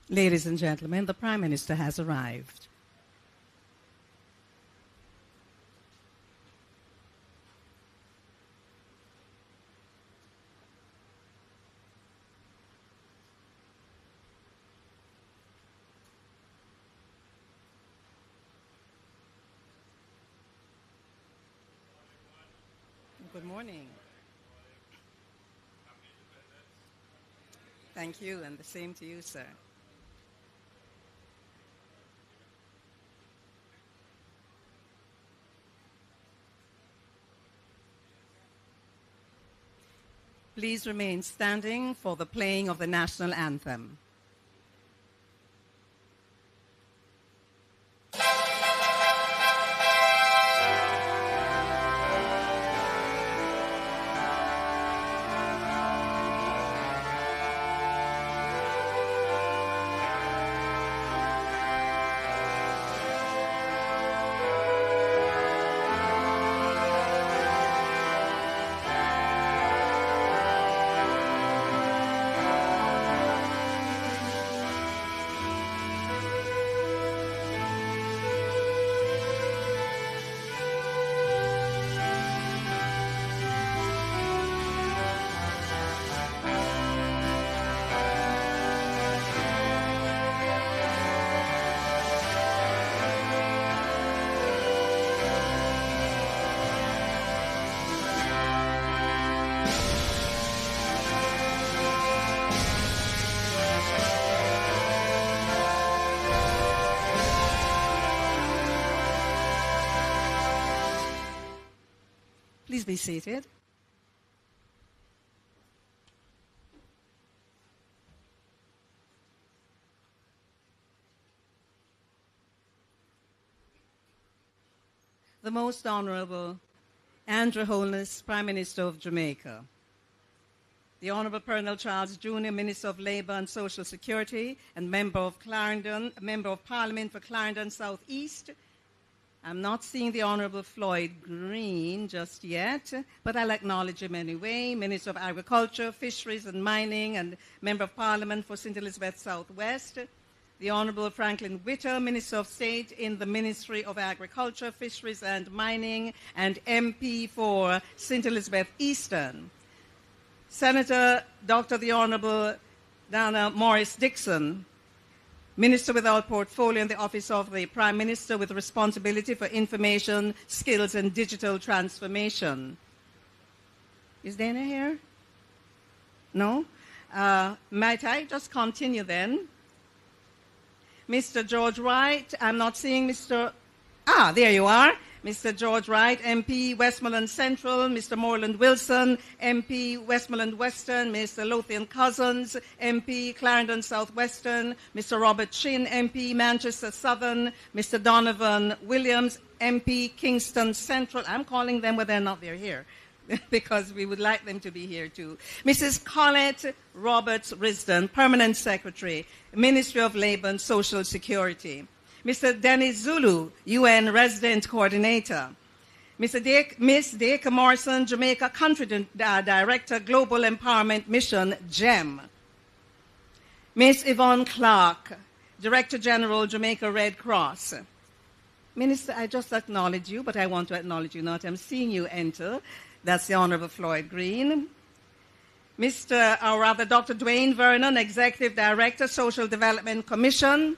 Ladies and gentlemen, the Prime Minister has arrived. Good morning. Thank you, and the same to you, sir. Please remain standing for the playing of the national anthem. Please be seated. The Most Honorable Andrew Holness, Prime Minister of Jamaica. The Honorable Colonel Charles Jr., Minister of Labour and Social Security and Member of Parliament for Clarendon South East. I'm not seeing the Honorable Floyd Green just yet, but I'll acknowledge him anyway. Minister of Agriculture, Fisheries and Mining and Member of Parliament for St. Elizabeth Southwest. The Honorable Franklin Witter, Minister of State in the Ministry of Agriculture, Fisheries and Mining and MP for St. Elizabeth Eastern. Senator Dr. the Honorable Dana Morris Dixon, Minister without portfolio in the Office of the Prime Minister with responsibility for information, skills, and digital transformation. Is Dana here? No? Might I just continue then? Mr. George Wright, I'm not seeing Mr. There you are. Mr. George Wright, MP, Westmoreland Central, Mr. Moreland Wilson, MP, Westmoreland Western, Mr. Lothian Cousins, MP, Clarendon Southwestern, Mr. Robert Chin, MP, Manchester Southern, Mr. Donovan Williams, MP, Kingston Central. I'm calling them, but they're here, because we would like them to be here too. Mrs. Colette Roberts Risdon, Permanent Secretary, Ministry of Labour and Social Security. Mr. Dennis Zulu, UN Resident Coordinator. Miss Dacre Morrison, Jamaica Country Director, Global Empowerment Mission, GEM. Miss Yvonne Clark, Director General, Jamaica Red Cross. Minister, I just acknowledge you, but I want to acknowledge you not. I'm seeing you enter. That's the Honorable Floyd Green. Dr. Dwayne Vernon, Executive Director, Social Development Commission.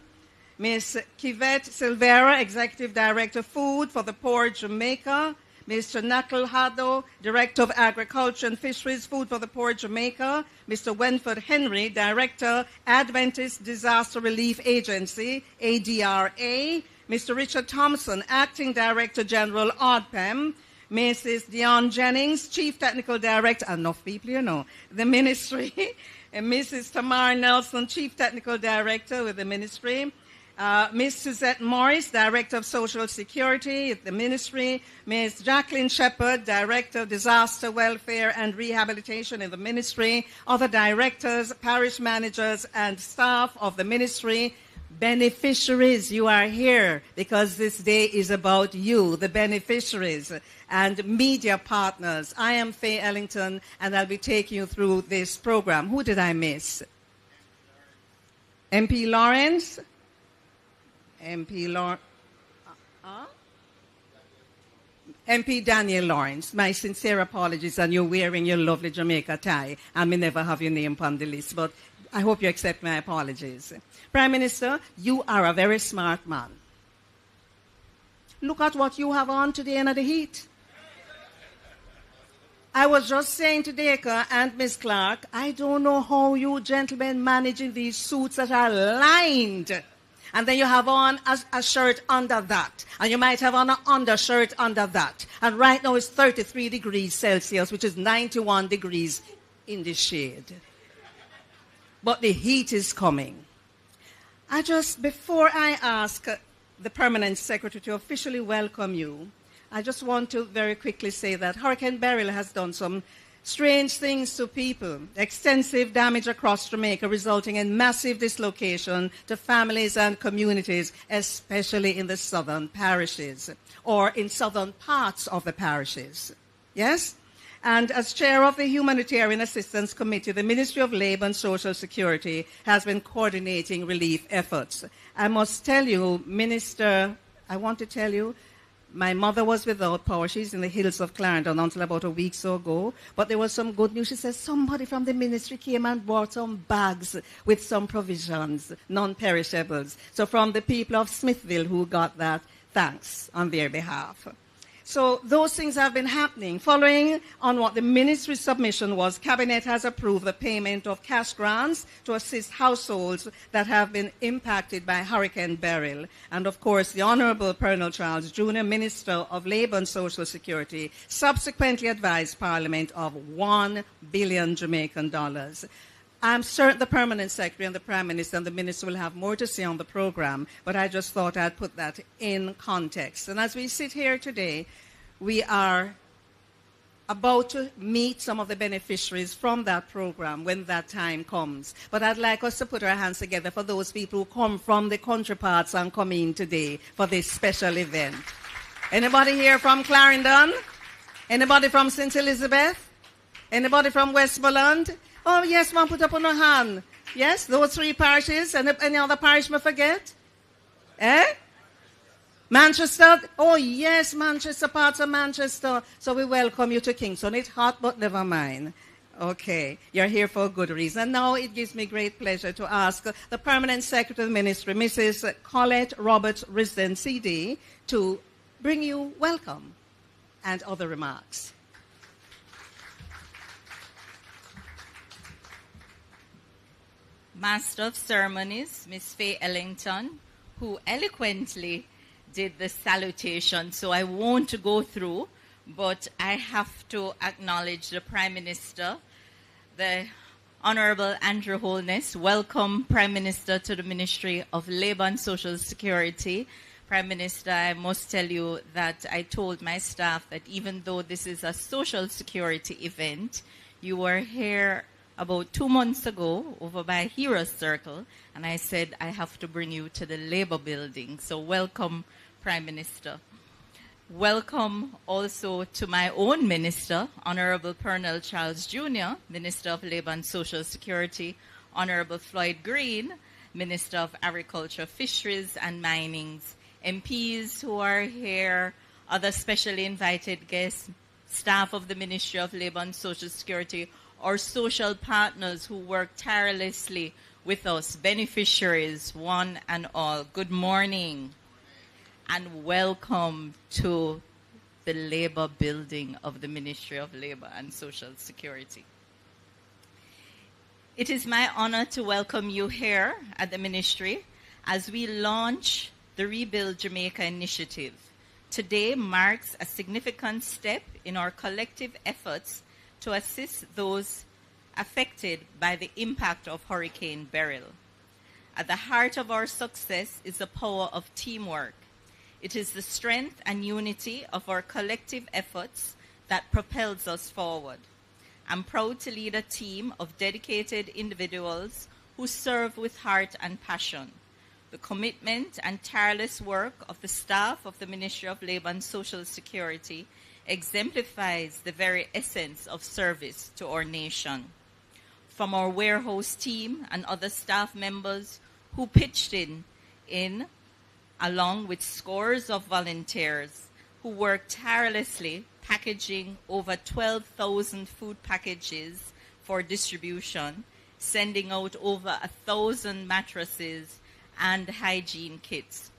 Ms. Kivette Silvera, Executive Director, Food for the Poor, Jamaica. Mr. Knuckle Haddo, Director of Agriculture and Fisheries, Food for the Poor, Jamaica. Mr. Wenford Henry, Director, Adventist Disaster Relief Agency, ADRA. Mr. Richard Thompson, Acting Director General, ODPEM. Mrs. Dion Jennings, Chief Technical Director, enough people you know, the Ministry. And Mrs. Tamar Nelson, Chief Technical Director with the Ministry. Ms. Suzette Morris, Director of Social Security at the Ministry. Ms. Jacqueline Shepherd, Director of Disaster Welfare and Rehabilitation in the Ministry. Other directors, parish managers, and staff of the Ministry. Beneficiaries, you are here because this day is about you, the beneficiaries, and media partners. I am Faye Ellington, and I'll be taking you through this program. Who did I miss? MP Lawrence, MP Lawrence, MP Daniel Lawrence, my sincere apologies, and you're wearing your lovely Jamaica tie. I may never have your name on the list, but I hope you accept my apologies. Prime Minister, you are a very smart man. Look at what you have on today under the heat. I was just saying to Dacre and Miss Clark, I don't know how you gentlemen managing these suits that are lined. And then you have on a shirt under that. And you might have on an undershirt under that. And right now it's 33 degrees Celsius, which is 91 degrees in the shade. But the heat is coming. Before I ask the Permanent Secretary to officially welcome you, I just want to very quickly say that Hurricane Beryl has done some strange things to people, extensive damage across Jamaica, resulting in massive dislocation to families and communities, especially in the southern parishes, or in southern parts of the parishes. Yes? And as chair of the Humanitarian Assistance Committee, the Ministry of Labour and Social Security has been coordinating relief efforts. I must tell you, Minister, I want to tell you, my mother was without power. She's in the hills of Clarendon until about a week or so ago. But there was some good news. She says somebody from the ministry came and brought some bags with some provisions, non-perishables. So from the people of Smithville who got that, thanks on their behalf. So those things have been happening. Following on what the ministry's submission was, Cabinet has approved the payment of cash grants to assist households that have been impacted by Hurricane Beryl. And of course, the Honorable Colonel Charles Jr., Minister of Labour and Social Security, subsequently advised Parliament of $1 billion Jamaican dollars. I'm certain the Permanent Secretary and the Prime Minister and the Minister will have more to say on the program, but I just thought I'd put that in context. And as we sit here today, we are about to meet some of the beneficiaries from that program when that time comes. But I'd like us to put our hands together for those people who come from the country parts and come in today for this special event. Anybody here from Clarendon? Anybody from St. Elizabeth? Anybody from Westmoreland? Oh, yes, man, put up on a hand. Yes, those three parishes. And any other parish may forget? Eh? Manchester? Oh, yes, Manchester, parts of Manchester. So we welcome you to Kingston. It's hot, but never mind. Okay, you're here for a good reason. And now it gives me great pleasure to ask the Permanent Secretary of the Ministry, Mrs. Colette Roberts-Risden, CD, to bring you welcome and other remarks. Master of Ceremonies, Miss Faye Ellington, who eloquently did the salutation, so I won't go through, but I have to acknowledge the Prime Minister, the Honorable Andrew Holness. Welcome, Prime Minister, to the Ministry of Labour and Social Security. Prime Minister, I must tell you that I told my staff that even though this is a social security event, you were here about 2 months ago over by Heroes Circle, and I said I have to bring you to the Labour building. So welcome, Prime Minister. Welcome also to my own minister, Honorable Colonel Charles Jr., Minister of Labour and Social Security, Honorable Floyd Green, Minister of Agriculture, Fisheries and Minings, MPs who are here, other specially invited guests, staff of the Ministry of Labour and Social Security, our social partners who work tirelessly with us, beneficiaries, one and all. Good morning and welcome to the Labour building of the Ministry of Labour and Social Security. It is my honor to welcome you here at the Ministry as we launch the Rebuild Jamaica initiative. Today marks a significant step in our collective efforts to assist those affected by the impact of Hurricane Beryl. At the heart of our success is the power of teamwork. It is the strength and unity of our collective efforts that propels us forward. I'm proud to lead a team of dedicated individuals who serve with heart and passion. The commitment and tireless work of the staff of the Ministry of Labour and Social Security exemplifies the very essence of service to our nation. From our warehouse team and other staff members who pitched in along with scores of volunteers who worked tirelessly packaging over 12,000 food packages for distribution, sending out over 1,000 mattresses and hygiene kits.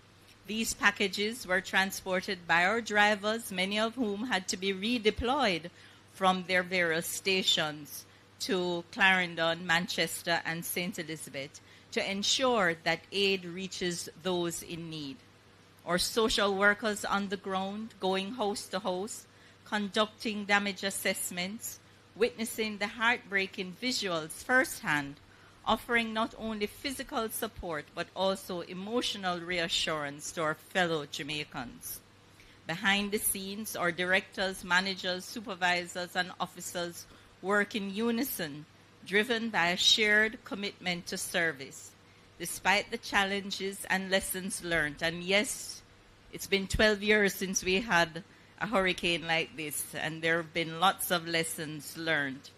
These packages were transported by our drivers, many of whom had to be redeployed from their various stations to Clarendon, Manchester, and St. Elizabeth to ensure that aid reaches those in need. Our social workers on the ground, going house to house, conducting damage assessments, witnessing the heartbreaking visuals firsthand, offering not only physical support but also emotional reassurance to our fellow Jamaicans. Behind the scenes, our directors, managers, supervisors, and officers work in unison, driven by a shared commitment to service, despite the challenges and lessons learned. And yes, it's been 12 years since we had a hurricane like this, and there have been lots of lessons learned.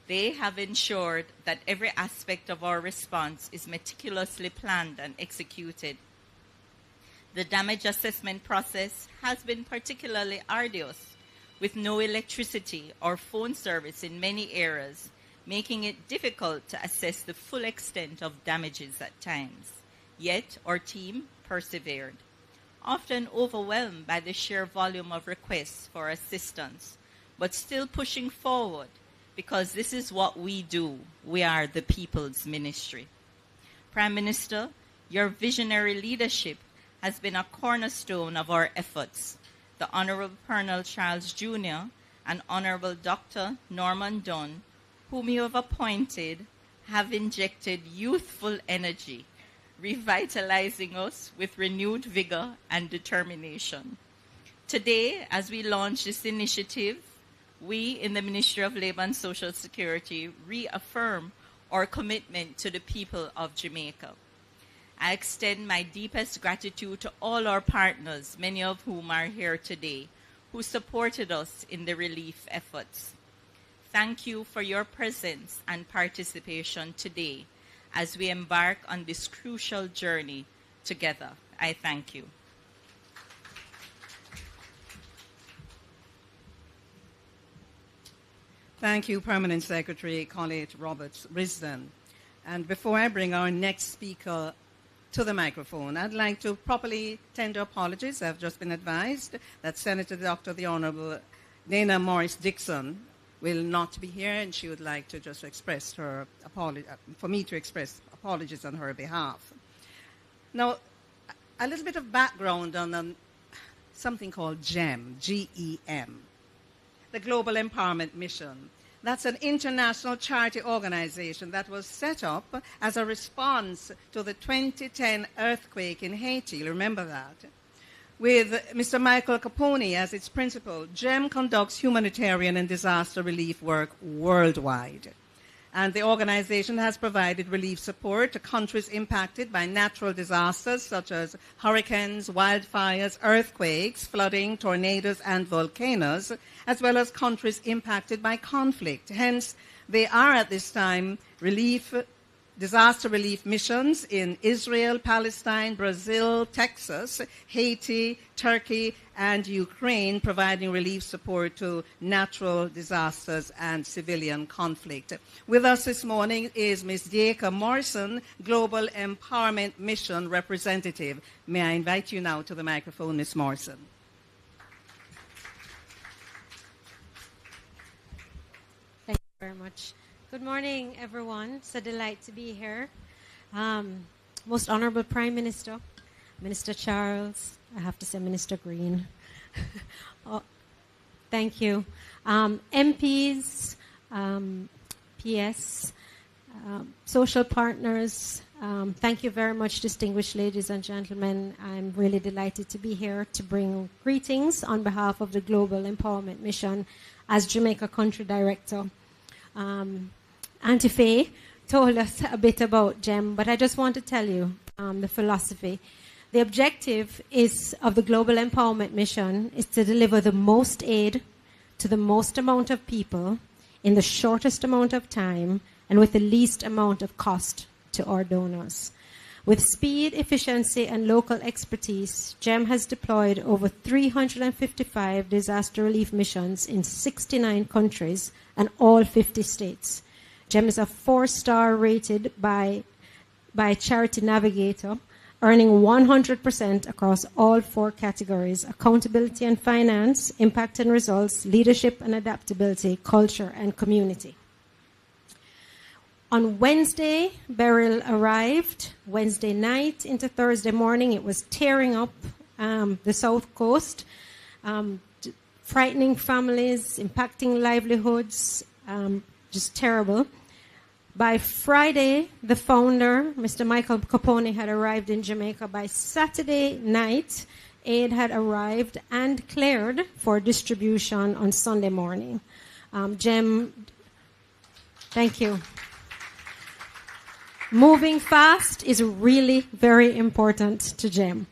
They have ensured that every aspect of our response is meticulously planned and executed. The damage assessment process has been particularly arduous, with no electricity or phone service in many areas, making it difficult to assess the full extent of damages at times. Yet, our team persevered, often overwhelmed by the sheer volume of requests for assistance, but still pushing forward, because this is what we do. We are the people's ministry. Prime Minister, your visionary leadership has been a cornerstone of our efforts. The Honorable Colonel Charles Jr. and Honorable Dr. Norman Dunn, whom you have appointed, have injected youthful energy, revitalizing us with renewed vigor and determination. Today, as we launch this initiative, we in the Ministry of Labor and Social Security reaffirm our commitment to the people of Jamaica. I extend my deepest gratitude to all our partners, many of whom are here today, who supported us in the relief efforts. Thank you for your presence and participation today as we embark on this crucial journey together. I thank you. Thank you, Permanent Secretary Colette Roberts-Risdon. And before I bring our next speaker to the microphone, I'd like to properly tender apologies. I've just been advised that Senator Dr. the Honorable Dana Morris-Dixon will not be here, and she would like to just express her apology, for me to express apologies on her behalf. Now, a little bit of background on something called GEM, G-E-M, the Global Empowerment Mission. That's an international charity organization that was set up as a response to the 2010 earthquake in Haiti. You remember that? With Mr. Michael Capone as its principal, GEM conducts humanitarian and disaster relief work worldwide. And the organization has provided relief support to countries impacted by natural disasters such as hurricanes, wildfires, earthquakes, flooding, tornadoes, and volcanoes, as well as countries impacted by conflict. Hence, they are at this time disaster relief missions in Israel, Palestine, Brazil, Texas, Haiti, Turkey, and Ukraine, providing relief support to natural disasters and civilian conflict. With us this morning is Ms. Dacre Morrison, Global Empowerment Mission Representative. May I invite you now to the microphone, Ms. Morrison. Thank you very much. Good morning, everyone. It's a delight to be here. Most Honorable Prime Minister, Minister Charles, I have to say Minister Green. Oh, thank you. MPs, PS, social partners, thank you very much, distinguished ladies and gentlemen. I'm really delighted to be here to bring greetings on behalf of the Global Empowerment Mission as Jamaica Country Director. Auntie Faye told us a bit about GEM, but I just want to tell you the philosophy. The objective of the Global Empowerment Mission is to deliver the most aid to the most amount of people in the shortest amount of time and with the least amount of cost to our donors. With speed, efficiency, and local expertise, GEM has deployed over 355 disaster relief missions in 69 countries and all 50 states. GEM is a 4-star rated by Charity Navigator, earning 100% across all 4 categories: accountability and finance, impact and results, leadership and adaptability, culture and community. On Wednesday, Beryl arrived. Wednesday night into Thursday morning, it was tearing up the South Coast, frightening families, impacting livelihoods, just terrible. By Friday, the founder, Mr. Michael Capone, had arrived in Jamaica. By Saturday night, aid had arrived and cleared for distribution on Sunday morning. GEM, thank you. Moving fast is really very important to GEM.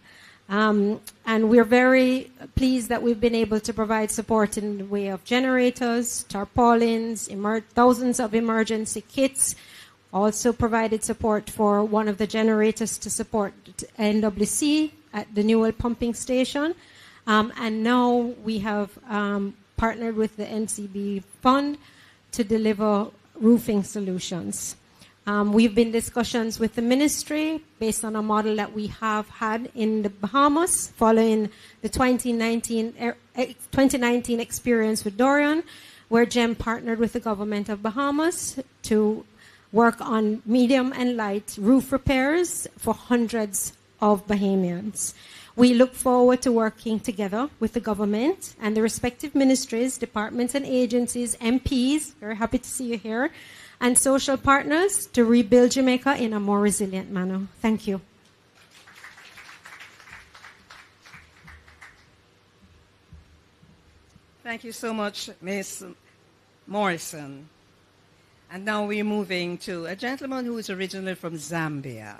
And we're very pleased that we've been able to provide support in the way of generators, tarpaulins, thousands of emergency kits. Also provided support for one of the generators to support NWC at the Newell pumping station. And now we have partnered with the NCB Fund to deliver roofing solutions. We've been in discussions with the ministry based on a model that we have had in the Bahamas following the 2019 experience with Dorian, where GEM partnered with the government of Bahamas to work on medium and light roof repairs for hundreds of Bahamians. We look forward to working together with the government and the respective ministries, departments and agencies, MPs, very happy to see you here, and social partners to rebuild Jamaica in a more resilient manner. Thank you. Thank you so much, Ms. Morrison. And now we're moving to a gentleman who is originally from Zambia,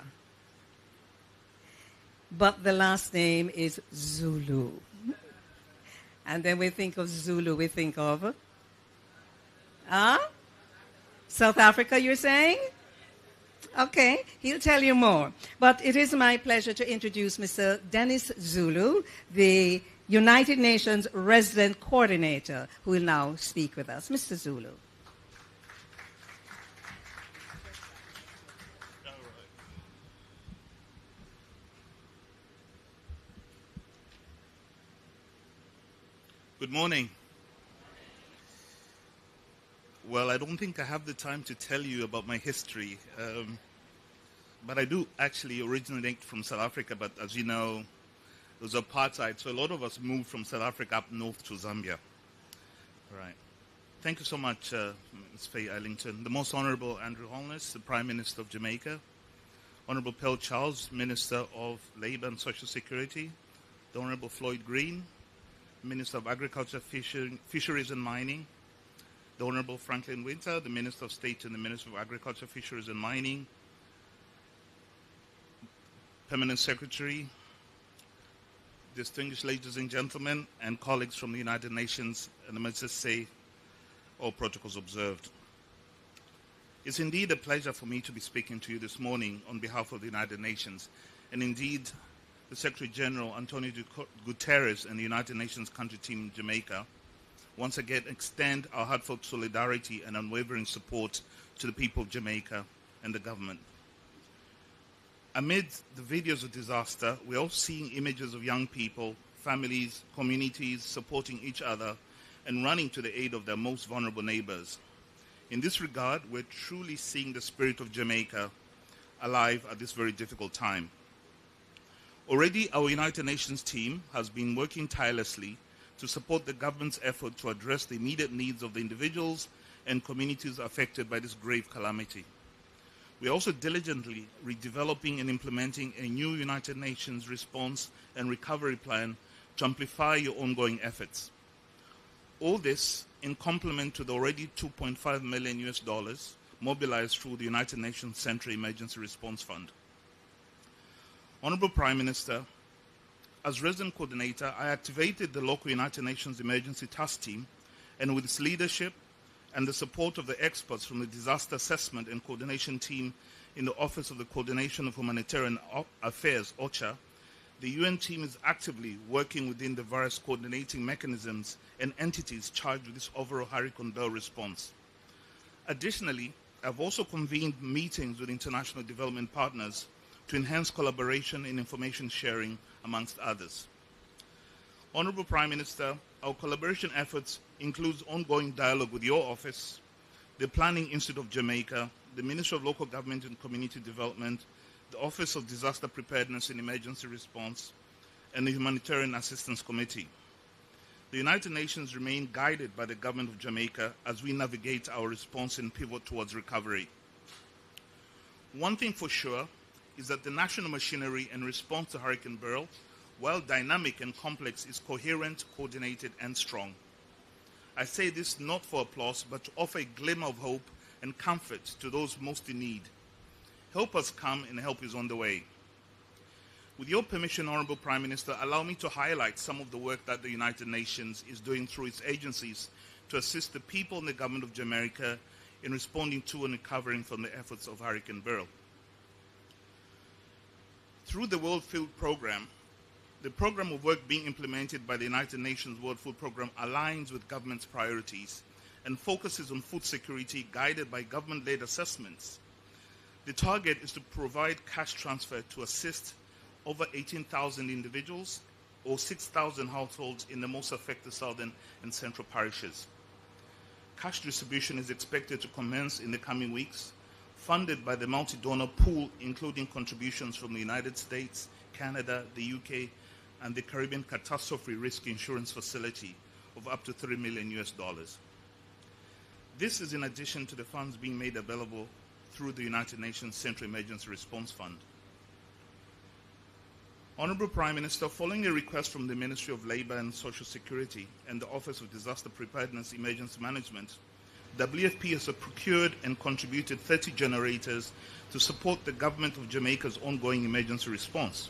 but the last name is Zulu. And then we think of Zulu, we think of... South Africa, you're saying? Okay, he'll tell you more. But it is my pleasure to introduce Mr. Dennis Zulu, the United Nations Resident Coordinator, who will now speak with us. Mr. Zulu. Good morning. Well, I don't think I have the time to tell you about my history, but I do actually originate from South Africa, but as you know, there was apartheid, so a lot of us moved from South Africa up north to Zambia. All right. Thank you so much, Ms. Faye Ellington. The Most Honorable Andrew Holness, the Prime Minister of Jamaica, Honorable Pearl Charles, Minister of Labour and Social Security, the Honorable Floyd Green, Minister of Agriculture, Fisheries and Mining, the Honorable Franklin Winter, the Minister of State and the Minister of Agriculture, Fisheries and Mining, Permanent Secretary, distinguished ladies and gentlemen, and colleagues from the United Nations, and I must just say, all protocols observed. It's indeed a pleasure for me to be speaking to you this morning on behalf of the United Nations, and indeed, the Secretary General, Antonio Guterres, and the United Nations country team in Jamaica, once again extend our heartfelt solidarity and unwavering support to the people of Jamaica and the government. Amid the videos of disaster, we're all seeing images of young people, families, communities supporting each other and running to the aid of their most vulnerable neighbors. In this regard, we're truly seeing the spirit of Jamaica alive at this very difficult time. Already, our United Nations team has been working tirelessly to support the government's effort to address the immediate needs of the individuals and communities affected by this grave calamity. We are also diligently redeveloping and implementing a new United Nations response and recovery plan to amplify your ongoing efforts. All this in complement to the already $2.5 million mobilized through the United Nations Central Emergency Response Fund. Honorable Prime Minister, as resident coordinator, I activated the local United Nations Emergency Task Team, and with its leadership and the support of the experts from the Disaster Assessment and Coordination Team in the Office of the Coordination of Humanitarian Affairs, OCHA, the UN team is actively working within the various coordinating mechanisms and entities charged with this overall Hurricane Beryl response. Additionally, I've also convened meetings with international development partners to enhance collaboration and information sharing, amongst others. Honorable Prime Minister, our collaboration efforts include ongoing dialogue with your office, the Planning Institute of Jamaica, the Ministry of Local Government and Community Development, the Office of Disaster Preparedness and Emergency Response, and the Humanitarian Assistance Committee. The United Nations remain guided by the Government of Jamaica as we navigate our response and pivot towards recovery. One thing for sure is that the national machinery in response to Hurricane Beryl, while dynamic and complex, is coherent, coordinated, and strong. I say this not for applause, but to offer a glimmer of hope and comfort to those most in need. Help has come and help is on the way. With your permission, Honorable Prime Minister, allow me to highlight some of the work that the United Nations is doing through its agencies to assist the people and the Government of Jamaica in responding to and recovering from the efforts of Hurricane Beryl. Through the World Food Programme, the program of work being implemented by the United Nations World Food Programme aligns with government's priorities and focuses on food security guided by government-led assessments. The target is to provide cash transfer to assist over 18,000 individuals or 6,000 households in the most affected southern and central parishes. Cash distribution is expected to commence in the coming weeks, funded by the multi-donor pool, including contributions from the United States, Canada, the UK, and the Caribbean Catastrophe Risk Insurance Facility of up to $3 million. This is in addition to the funds being made available through the United Nations Central Emergency Response Fund. Honorable Prime Minister, following a request from the Ministry of Labour and Social Security and the Office of Disaster Preparedness Emergency Management, WFP has procured and contributed 30 generators to support the Government of Jamaica's ongoing emergency response.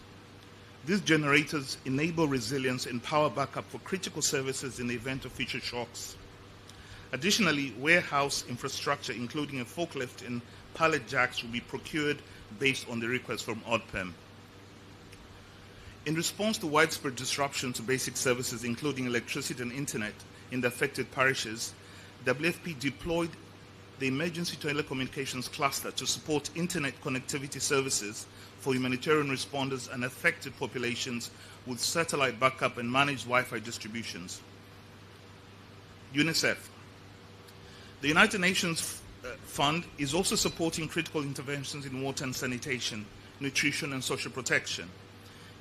These generators enable resilience and power backup for critical services in the event of future shocks. Additionally, warehouse infrastructure, including a forklift and pallet jacks, will be procured based on the request from ODPEM. In response to widespread disruption to basic services, including electricity and internet, in the affected parishes, WFP deployed the Emergency Telecommunications Cluster to support internet connectivity services for humanitarian responders and affected populations with satellite backup and managed Wi-Fi distributions. UNICEF. The United Nations Fund is also supporting critical interventions in water and sanitation, nutrition and social protection.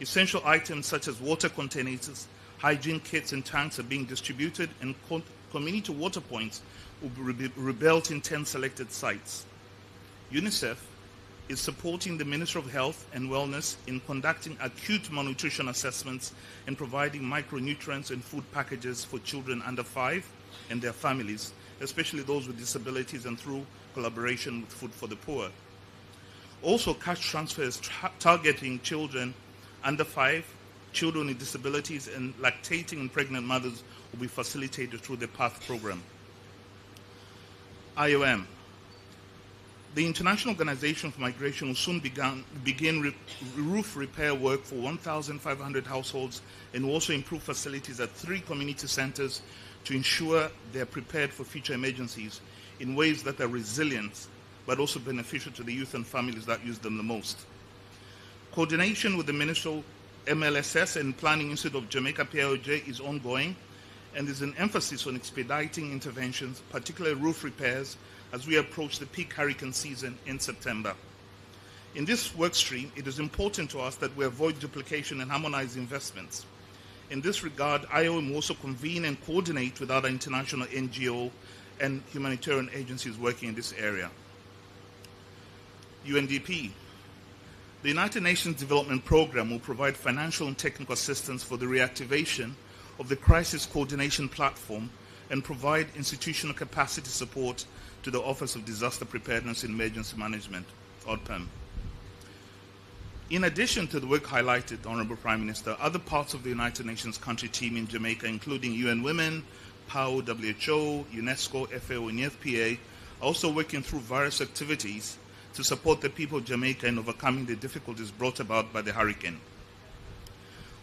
Essential items such as water containers, hygiene kits and tanks are being distributed, and community water points will be rebuilt in 10 selected sites. UNICEF is supporting the Ministry of Health and Wellness in conducting acute malnutrition assessments and providing micronutrients and food packages for children under 5 and their families, especially those with disabilities, and through collaboration with Food for the Poor. Also, cash transfers targeting children under 5, children with disabilities, and lactating and pregnant mothers will be facilitated through the PATH program. IOM. The International Organization for Migration will soon begin roof repair work for 1,500 households and will also improve facilities at 3 community centers to ensure they are prepared for future emergencies in ways that are resilient but also beneficial to the youth and families that use them the most. Coordination with the Ministerial MLSS and Planning Institute of Jamaica PIOJ is ongoing, and there's an emphasis on expediting interventions, particularly roof repairs, as we approach the peak hurricane season in September. In this work stream, it is important to us that we avoid duplication and harmonize investments. In this regard, IOM will also convene and coordinate with other international NGO and humanitarian agencies working in this area. UNDP. The United Nations Development Programme will provide financial and technical assistance for the reactivation of the Crisis Coordination Platform and provide institutional capacity support to the Office of Disaster Preparedness and Emergency Management, ODPEM. In addition to the work highlighted, Honorable Prime Minister, other parts of the United Nations country team in Jamaica, including UN Women, PAO, WHO, UNESCO, FAO, and FPA, are also working through various activities to support the people of Jamaica in overcoming the difficulties brought about by the hurricane.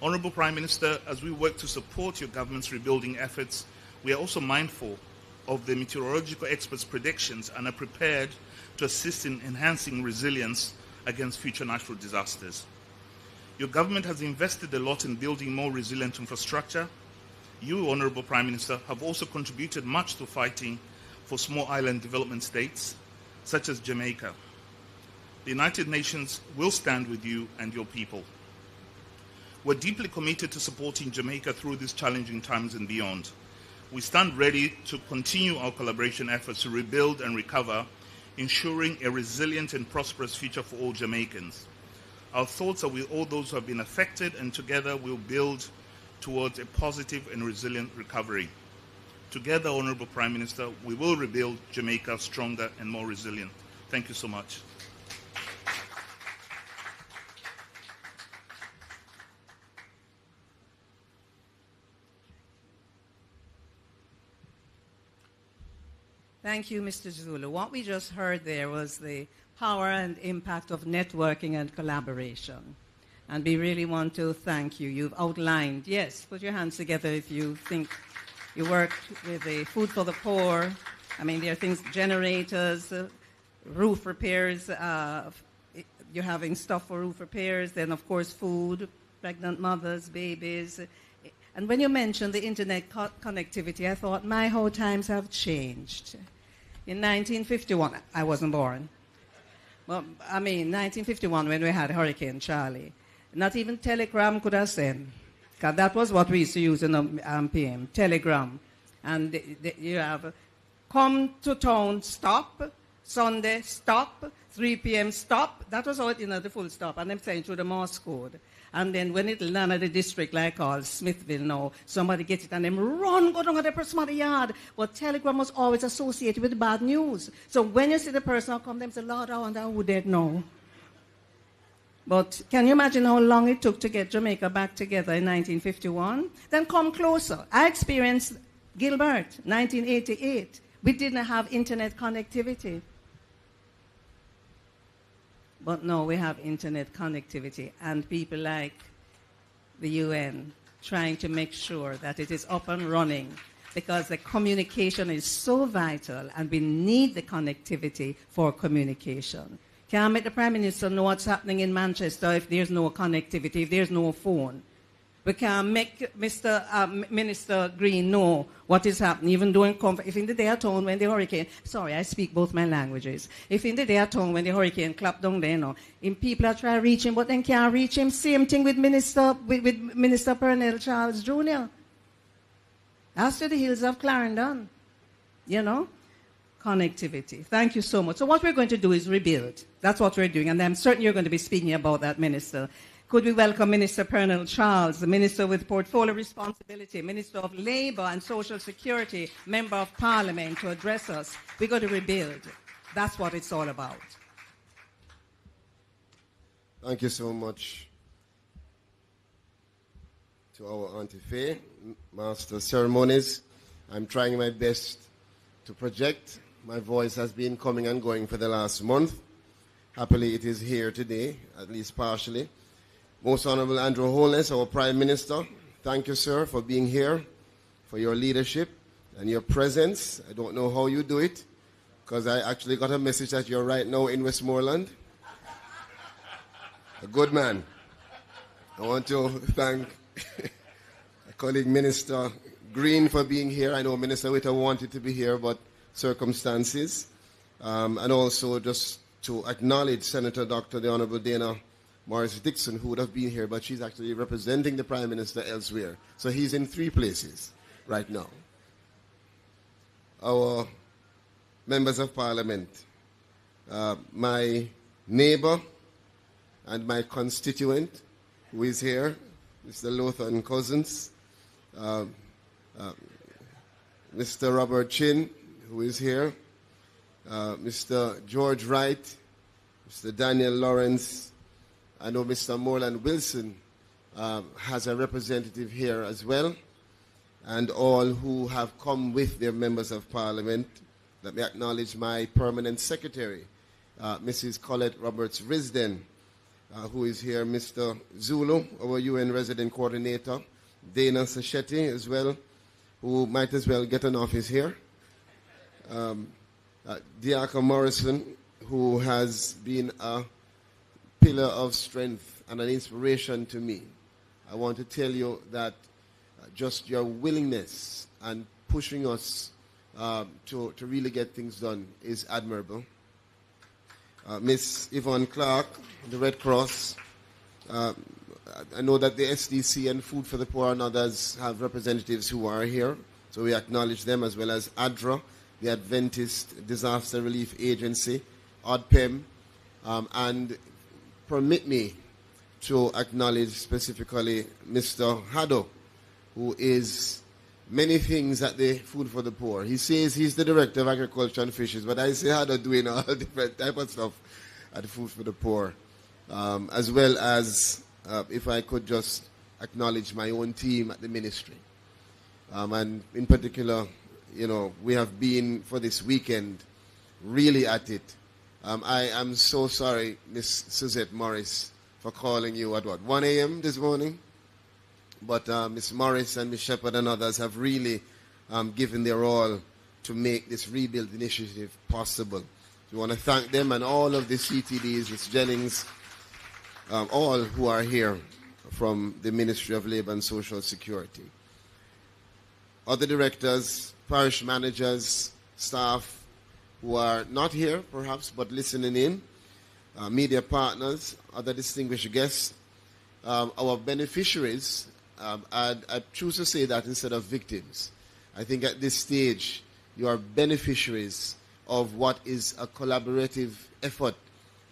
Honorable Prime Minister, as we work to support your government's rebuilding efforts, we are also mindful of the meteorological experts' predictions and are prepared to assist in enhancing resilience against future natural disasters. Your government has invested a lot in building more resilient infrastructure. You, Honorable Prime Minister, have also contributed much to fighting for small island development states, such as Jamaica. The United Nations will stand with you and your people. We're deeply committed to supporting Jamaica through these challenging times and beyond. We stand ready to continue our collaboration efforts to rebuild and recover, ensuring a resilient and prosperous future for all Jamaicans. Our thoughts are with all those who have been affected, and together we'll build towards a positive and resilient recovery. Together, Honorable Prime Minister, we will rebuild Jamaica stronger and more resilient. Thank you so much. Thank you, Mr. Zulu. What we just heard there was the power and impact of networking and collaboration. And we really want to thank you. You've outlined, yes, put your hands together if you think you work with the food for the poor. I mean, there are things, generators, roof repairs, you're having stuff for roof repairs, then of course food, pregnant mothers, babies. And when you mentioned the internet connectivity, I thought, my how times have changed. In 1951, I wasn't born. Well, I mean, 1951 when we had Hurricane Charlie, not even telegram could have sent. Because that was what we used to use in the PM, telegram. And you have, come to town, stop, Sunday, stop, 3 p.m., stop. That was all, the full stop. And I'm saying through the Morse code. And then when it land at the district like called Smithville now, somebody gets it and them run, go down to the person's yard. But telegram was always associated with bad news. So when you see the person come, them say, Lord, I wonder who dead now. But can you imagine how long it took to get Jamaica back together in 1951? Then come closer. I experienced Gilbert, 1988. We didn't have internet connectivity. But no, we have internet connectivity and people like the UN trying to make sure that it is up and running because the communication is so vital and we need the connectivity for communication. Can't make the Prime Minister know what's happening in Manchester if there's no connectivity, if there's no phone. We can't make Minister Green know what is happening, even though if in the day at home when the hurricane, sorry, I speak both my languages. If in the day at home when the hurricane clapped down there, in people are trying to reach him, but then can't reach him. Same thing with Minister Pernell Charles Jr. As to the hills of Clarendon, connectivity. Thank you so much. So what we're going to do is rebuild. That's what we're doing, and I'm certain you're going to be speaking about that, Minister. Could we welcome Minister Pernell Charles, the Minister with Portfolio Responsibility, Minister of Labour and Social Security, Member of Parliament, to address us. We're going to rebuild. That's what it's all about. Thank you so much to our Auntie Faye, Master of Ceremonies. I'm trying my best to project. My voice has been coming and going for the last month. Happily, it is here today, at least partially. Most Honorable Andrew Holness, our Prime Minister, thank you, sir, for being here, for your leadership and your presence. I don't know how you do it, because I actually got a message that you're right now in Westmoreland. A good man. I want to thank my colleague Minister Green for being here. I know Minister Witter wanted to be here, but circumstances. And also just to acknowledge Senator Dr. the Honorable Dana Morris Dixon, who would have been here, but she's actually representing the Prime Minister elsewhere. So he's in 3 places right now. Our members of Parliament, my neighbor and my constituent, who is here, Mr. Lothan Cousins, Mr. Robert Chin, who is here, Mr. George Wright, Mr. Daniel Lawrence. I know Mr. Moreland Wilson has a representative here as well, and all who have come with their members of Parliament. Let me acknowledge my permanent secretary, Mrs. Colette Roberts-Risden, who is here, Mr. Zulu, our UN resident coordinator, Dana Sachetti as well, who might as well get an office here. Diaka Morrison, who has been a pillar of strength and an inspiration to me. I want to tell you that just your willingness and pushing us to really get things done is admirable. Miss Yvonne Clark, the Red Cross. I know that the SDC and Food for the Poor and others have representatives who are here, so we acknowledge them, as well as ADRA, the Adventist Disaster Relief Agency, ODPEM, and permit me to acknowledge specifically Mr. Haddo, who is many things at the Food for the Poor. He says he's the Director of Agriculture and Fisheries, but I see Haddo doing all different type of stuff at the Food for the Poor, as well as, if I could just acknowledge my own team at the ministry. And in particular, you know, we have been for this weekend really at it. I am so sorry, Miss Suzette Morris, for calling you at what, 1 a.m. this morning? But Miss Morris and Miss Shepherd and others have really given their all to make this rebuild initiative possible. We want to thank them and all of the CTDs, Ms. Jennings, all who are here from the Ministry of Labor and Social Security. Other directors, parish managers, staff who are not here perhaps but listening in, media partners, other distinguished guests, our beneficiaries. I choose to say that instead of victims. I think at this stage you are beneficiaries of what is a collaborative effort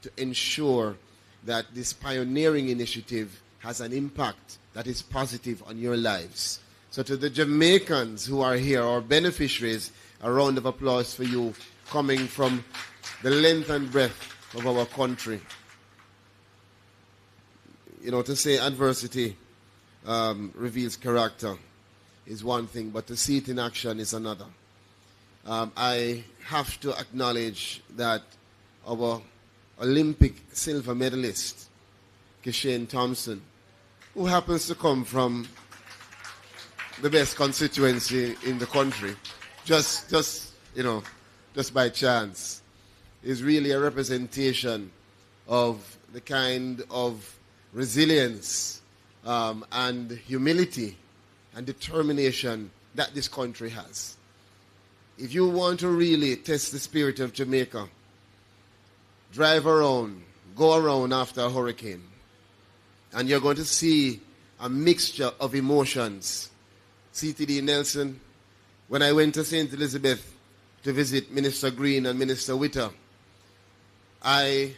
to ensure that this pioneering initiative has an impact that is positive on your lives. So to the Jamaicans who are here, our beneficiaries, a round of applause for you coming from the length and breadth of our country. You know, to say adversity reveals character is one thing, but to see it in action is another. I have to acknowledge that our Olympic silver medalist, Kishane Thompson, who happens to come from the best constituency in the country, just by chance, is really a representation of the kind of resilience and humility and determination that this country has. If you want to really test the spirit of Jamaica, drive around, go around after a hurricane, and you're going to see a mixture of emotions. CTD Nelson, when I went to St. Elizabeth to visit Minister Green and Minister Witter, I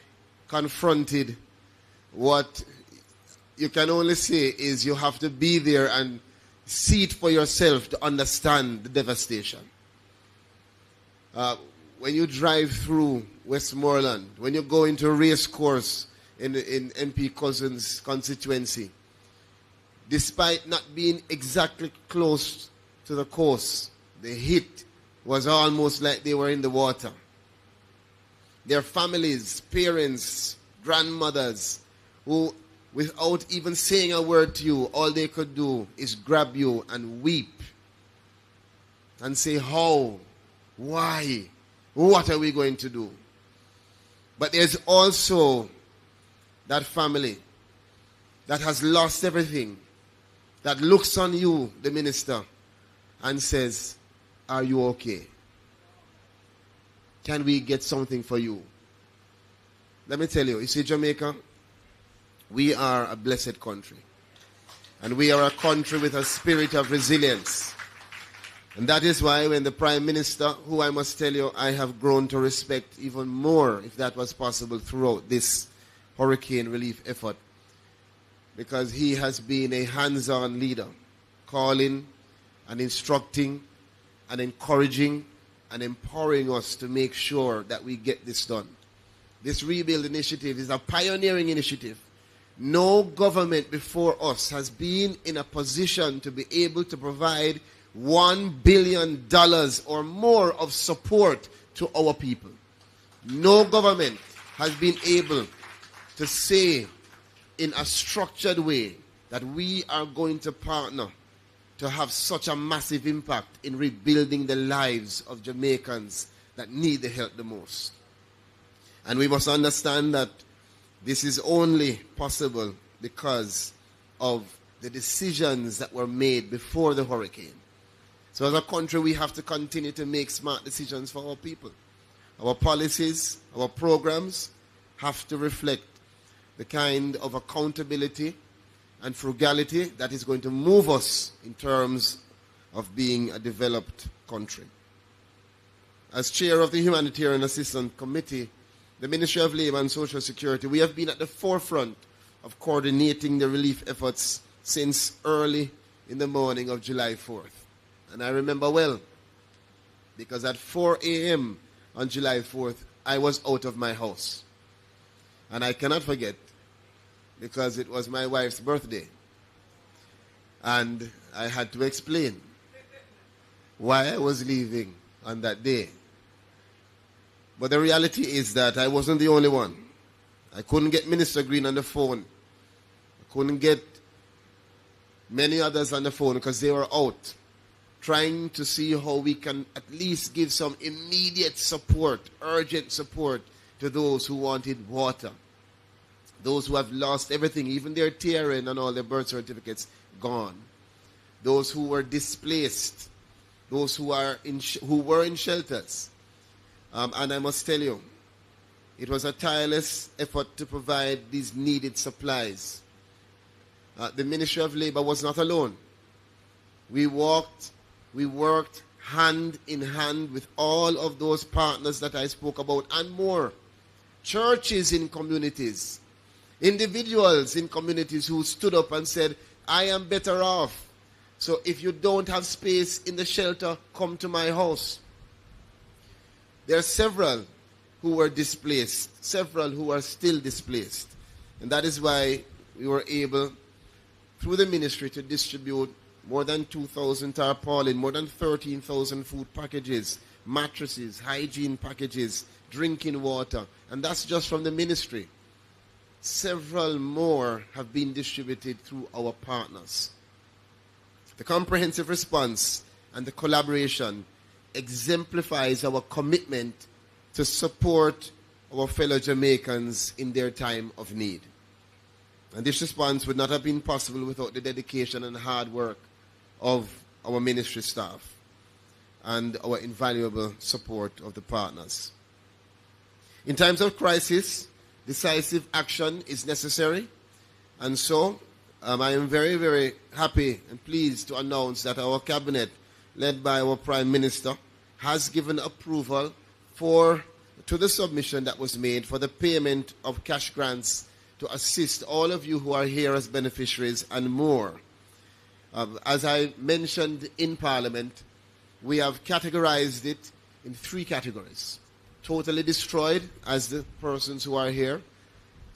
confronted what you can only say is you have to be there and see it for yourself to understand the devastation. When you drive through Westmoreland, when you go into a race course in MP Cousins' constituency, despite not being exactly close to the coast, the heat was almost like they were in the water. Their families, parents, grandmothers, who without even saying a word to you, all they could do is grab you and weep and say, how? Why? What are we going to do? But there's also that family that has lost everything, that looks on you, the minister, and says, are you okay? Can we get something for you? Let me tell you, you see, Jamaica, we are a blessed country. And we are a country with a spirit of resilience. And that is why when the Prime Minister, who I must tell you I have grown to respect even more, if that was possible, throughout this hurricane relief effort, because he has been a hands-on leader, calling and instructing and encouraging and empowering us to make sure that we get this done. This rebuild initiative is a pioneering initiative. No government before us has been in a position to be able to provide $1 billion or more of support to our people. No government has been able to say in a structured way that we are going to partner to have such a massive impact in rebuilding the lives of Jamaicans that need the help the most. And we must understand that this is only possible because of the decisions that were made before the hurricane. So as a country, we have to continue to make smart decisions for our people. Our policies, our programs have to reflect the kind of accountability and frugality that is going to move us in terms of being a developed country. As chair of the Humanitarian Assistance Committee, the Ministry of Labour and Social Security, we have been at the forefront of coordinating the relief efforts since early in the morning of July 4th. And I remember well, because at 4 a.m. on July 4th, I was out of my house. And I cannot forget, because it was my wife's birthday. And I had to explain why I was leaving on that day. But the reality is that I wasn't the only one. I couldn't get Minister Green on the phone. I couldn't get many others on the phone because they were out trying to see how we can at least give some immediate support, urgent support to those who wanted water. Those who have lost everything, even their TRN and all their birth certificates, gone. Those who were displaced. Those who were in shelters. And I must tell you, it was a tireless effort to provide these needed supplies. The Ministry of Labour was not alone. We worked hand in hand with all of those partners that I spoke about and more. Churches in communities, individuals in communities who stood up and said, I am better off. So if you don't have space in the shelter, come to my house. There are several who were displaced, several who are still displaced. And that is why we were able, through the ministry, to distribute more than 2,000 tarpaulin, more than 13,000 food packages, mattresses, hygiene packages, drinking water. And that's just from the ministry. Several more have been distributed through our partners. The comprehensive response and the collaboration exemplifies our commitment to support our fellow Jamaicans in their time of need. And this response would not have been possible without the dedication and hard work of our ministry staff and our invaluable support of the partners. In times of crisis, decisive action is necessary, and so I am very, very happy and pleased to announce that our cabinet, led by our Prime Minister, has given approval to the submission that was made for the payment of cash grants to assist all of you who are here as beneficiaries and more. As I mentioned in Parliament, we have categorized it in 3 categories. Totally destroyed, as the persons who are here,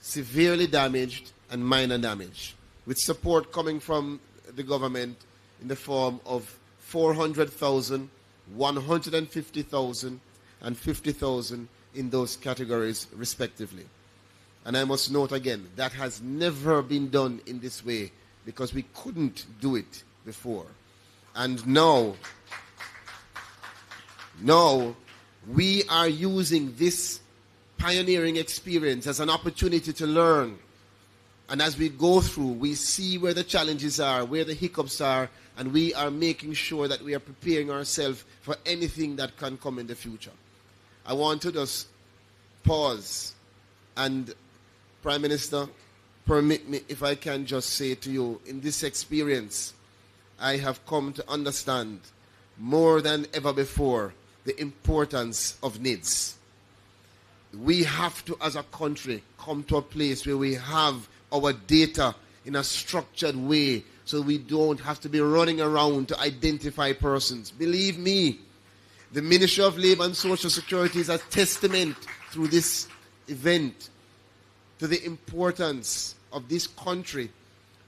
severely damaged, and minor damage, with support coming from the government in the form of 400,000, 150,000, and 50,000 in those categories respectively. And I must note again, that has never been done in this way because we couldn't do it before. And now we are using this pioneering experience as an opportunity to learn. And as we go through, we see where the challenges are, where the hiccups are, and we are making sure that we are preparing ourselves for anything that can come in the future. I want to just pause and, Prime Minister, permit me if I can just say to you, in this experience, I have come to understand more than ever before the importance of needs. We have to, as a country, come to a place where we have our data in a structured way so we don't have to be running around to identify persons. Believe me, the Ministry of Labour and Social Security is a testament through this event to the importance of this country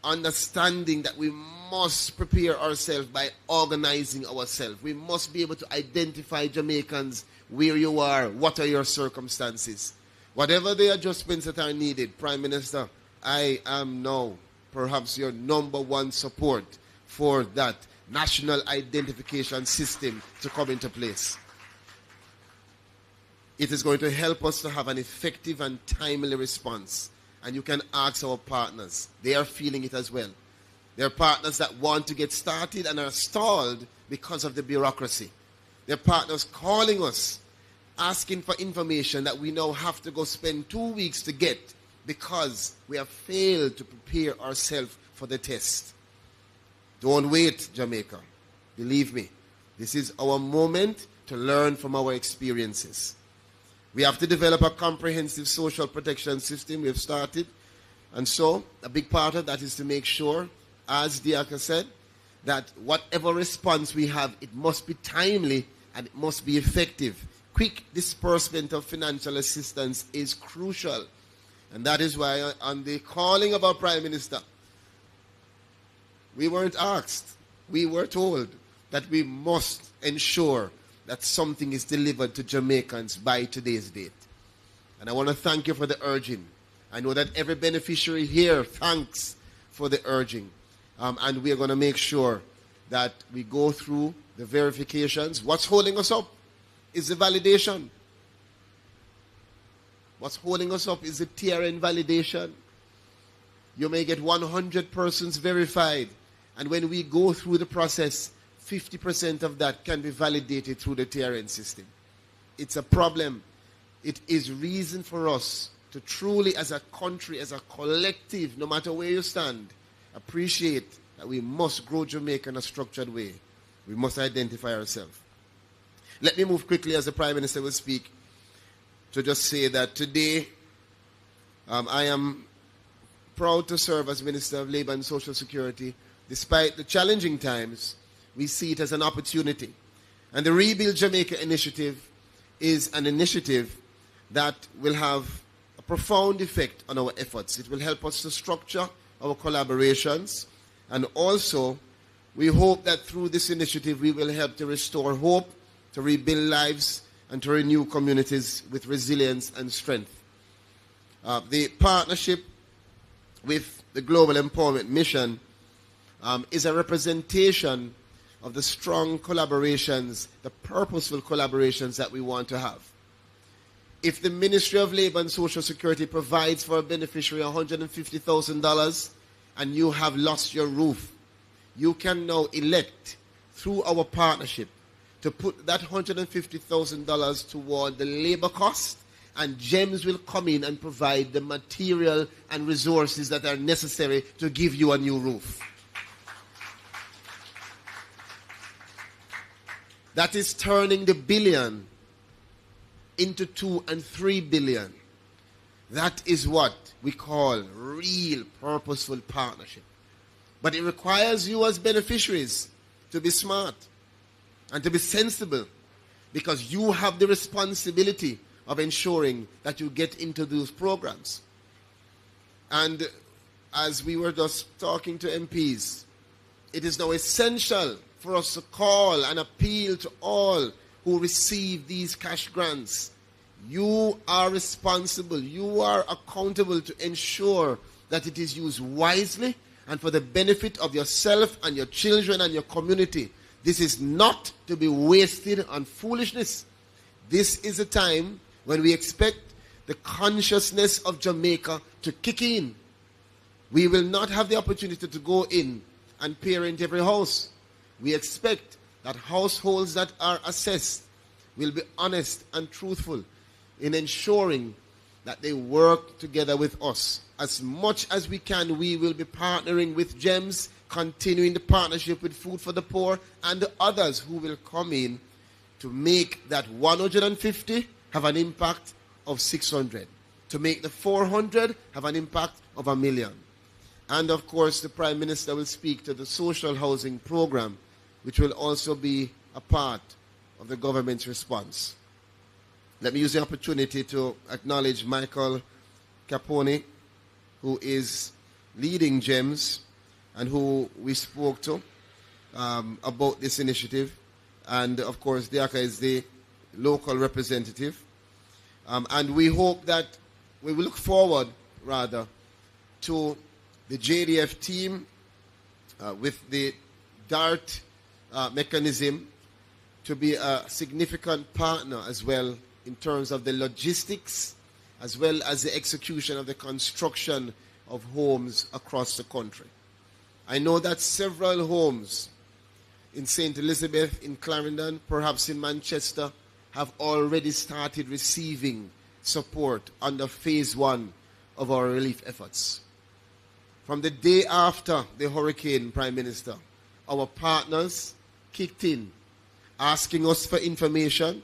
understanding that we must prepare ourselves by organizing ourselves. We must be able to identify Jamaicans, where you are, what are your circumstances. Whatever the adjustments that are needed, Prime Minister, I am now perhaps your number one support for that national identification system to come into place. It is going to help us to have an effective and timely response. And you can ask our partners. They are feeling it as well. There are partners that want to get started and are stalled because of the bureaucracy. There are partners calling us, asking for information that we now have to go spend 2 weeks to get because we have failed to prepare ourselves for the test. Don't wait, Jamaica. Believe me, this is our moment to learn from our experiences. We have to develop a comprehensive social protection system. We have started. And so, a big part of that is to make sure, as Diaka said, that whatever response we have, it must be timely and it must be effective. Quick disbursement of financial assistance is crucial. And that is why on the calling of our Prime Minister, we weren't asked. We were told that we must ensure that something is delivered to Jamaicans by today's date. And I want to thank you for the urging. I know that every beneficiary here thanks for the urging. And we are going to make sure that we go through the verifications. What's holding us up is the validation. What's holding us up is the TRN validation. You may get 100 persons verified. And when we go through the process, 50% of that can be validated through the TRN system. It's a problem. It is reason for us to truly, as a country, as a collective, no matter where you stand, appreciate that we must grow Jamaica in a structured way. We must identify ourselves. Let me move quickly as the Prime Minister will speak to just say that today I am proud to serve as Minister of Labour and Social Security. Despite the challenging times, we see it as an opportunity. And the Rebuild Jamaica initiative is an initiative that will have a profound effect on our efforts. It will help us to structure our collaborations, and also we hope that through this initiative we will help to restore hope, to rebuild lives, and to renew communities with resilience and strength. The partnership with the Global Empowerment Mission is a representation of the strong collaborations, the purposeful collaborations that we want to have. If the Ministry of Labour and Social Security provides for a beneficiary $150,000 and you have lost your roof, you can now elect through our partnership to put that $150,000 toward the labor cost, and GEMS will come in and provide the material and resources that are necessary to give you a new roof. That is turning the billion into 2 and 3 billion. That is what we call real purposeful partnership. But it requires you as beneficiaries to be smart and to be sensible, because you have the responsibility of ensuring that you get into those programs. And as we were just talking to MPs, it is now essential for us to call and appeal to all who receive these cash grants. You are responsible, you are accountable to ensure that it is used wisely and for the benefit of yourself and your children and your community. This is not to be wasted on foolishness. This is a time when we expect the consciousness of Jamaica to kick in. We will not have the opportunity to go in and parent every house. We expect that households that are assessed will be honest and truthful in ensuring that they work together with us. As much as we can, we will be partnering with GEMS, continuing the partnership with Food for the Poor and the others who will come in to make that 150 have an impact of 600, to make the 400 have an impact of 1 million. And of course, the Prime Minister will speak to the social housing program, which will also be a part of the government's response. Let me use the opportunity to acknowledge Michael Capone, who is leading GEMS and who we spoke to about this initiative. And of course, Diaka is the local representative. And we hope that we will look forward, rather, to the JDF team with the DART mechanism to be a significant partner as well in terms of the logistics as well as the execution of the construction of homes across the country. I know that several homes in St. Elizabeth, in Clarendon, perhaps in Manchester, have already started receiving support under phase 1 of our relief efforts. From the day after the hurricane, Prime Minister, our partners kicked in, asking us for information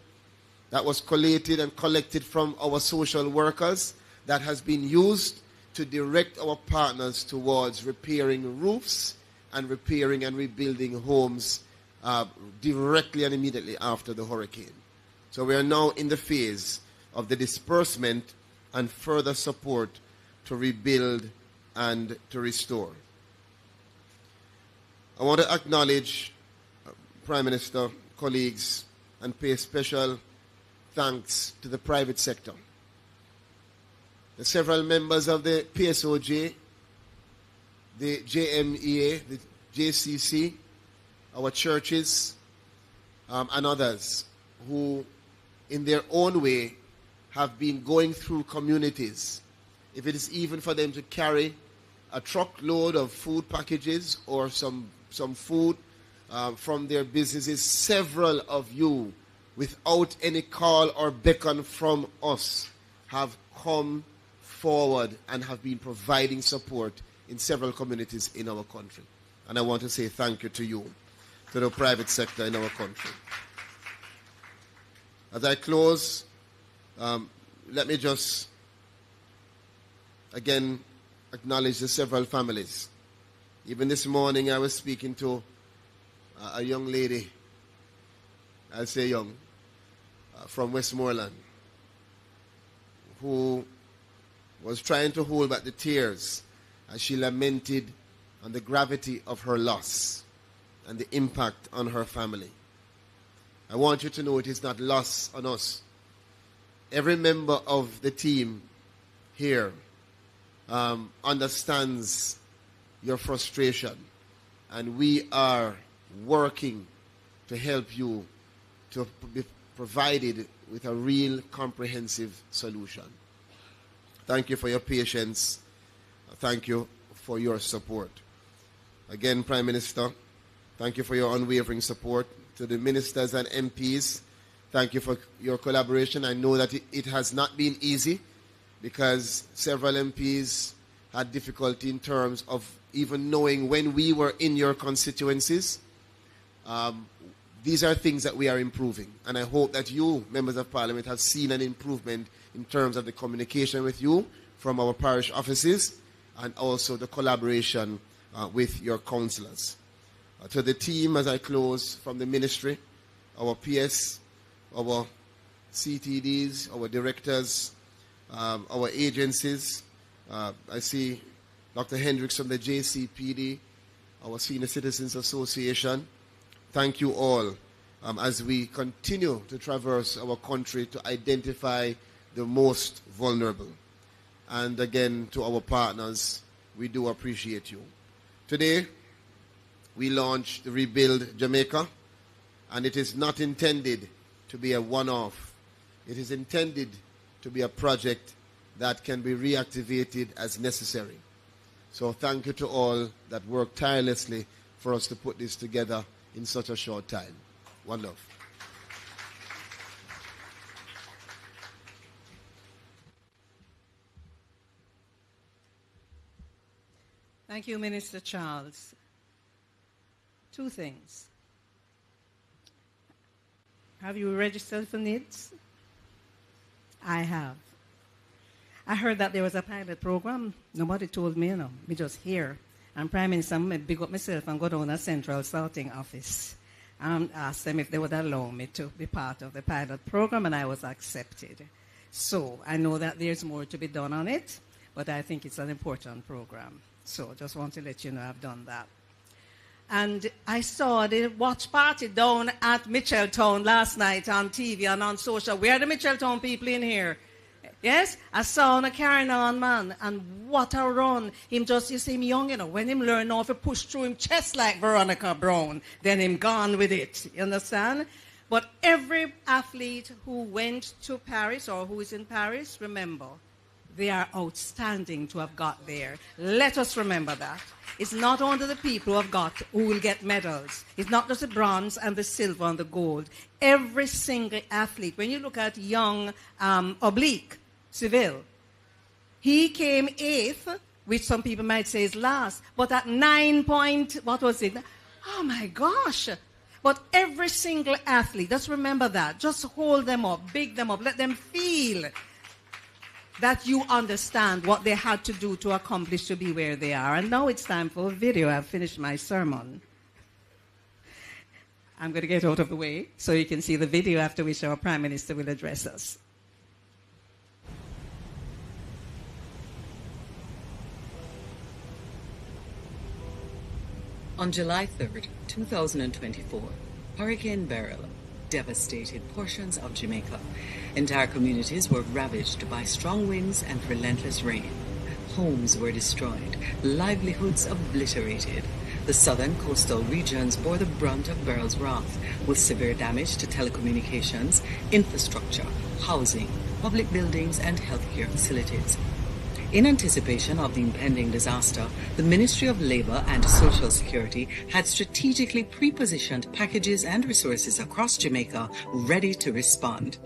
that was collated and collected from our social workers that has been used to direct our partners towards repairing roofs and repairing and rebuilding homes directly and immediately after the hurricane. So we are now in the phase of the disbursement and further support to rebuild and to restore. I want to acknowledge Prime Minister, colleagues, and pay special thanks to the private sector. The several members of the PSOJ, the JMEA, the JCC, our churches, and others who, in their own way, have been going through communities. If it is even for them to carry a truckload of food packages or some food from their businesses, several of you, without any call or beckon from us, have come forward and have been providing support in several communities in our country. And I want to say thank you to you, to the private sector in our country. As I close, let me just again acknowledge the several families. Even this morning I was speaking to a young lady, I'll say young, from Westmoreland, who was trying to hold back the tears as she lamented on the gravity of her loss and the impact on her family. I want you to know it is not loss on us. Every member of the team here understands your frustration, and we are working to help you to be provided with a real comprehensive solution. Thank you for your patience. Thank you for your support. Again, Prime Minister, thank you for your unwavering support. To the ministers and MPs, thank you for your collaboration. I know that it has not been easy because several MPs had difficulty in terms of even knowing when we were in your constituencies. These are things that we are improving, and I hope that you, members of Parliament, have seen an improvement in terms of the communication with you from our parish offices and also the collaboration with your councillors. To the team, as I close, from the ministry, our PS, our CTDs, our directors, our agencies. I see Dr. Hendricks from the JCPD, our Senior Citizens Association. Thank you all as we continue to traverse our country to identify the most vulnerable. And again, to our partners, we do appreciate you. Today, we launched the Rebuild Jamaica, and it is not intended to be a one-off. It is intended to be a project that can be reactivated as necessary. So thank you to all that worked tirelessly for us to put this together in such a short time. One love. Thank you, Minister Charles. Two things. Have you registered for NIDS? I have. I heard that there was a pilot program. Nobody told me, Me just hear. And Prime Minister, I big up myself and go down to Central Sorting Office and ask them if they would allow me to be part of the pilot program, and I was accepted. So I know that there's more to be done on it, but I think it's an important program. So just want to let you know I've done that. And I saw the watch party down at Mitchelltown last night on TV and on social. Where are the Mitchelltown people in here? Yes, I saw him carrying on, man, and what a run. Him just, you see him young, you know, when him learn how to push through him chest like Veronica Brown, then him gone with it, you understand? But every athlete who went to Paris or who is in Paris, remember, they are outstanding to have got there. Let us remember that. It's not only the people who will get medals. It's not just the bronze and the silver and the gold. Every single athlete, when you look at young Oblique, Seville, he came 8th, which some people might say is last, but at 9 point, what was it? Oh my gosh. But every single athlete, just remember that. Just hold them up, big them up, let them feel that you understand what they had to do to accomplish to be where they are. And now it's time for a video. I've finished my sermon. I'm going to get out of the way so you can see the video, after which our Prime Minister will address us. On July 3rd, 2024, Hurricane Beryl devastated portions of Jamaica. Entire communities were ravaged by strong winds and relentless rain. Homes were destroyed, livelihoods obliterated. The southern coastal regions bore the brunt of Beryl's wrath, with severe damage to telecommunications, infrastructure, housing, public buildings, and healthcare facilities. In anticipation of the impending disaster, the Ministry of Labour and Social Security had strategically pre-positioned packages and resources across Jamaica ready to respond.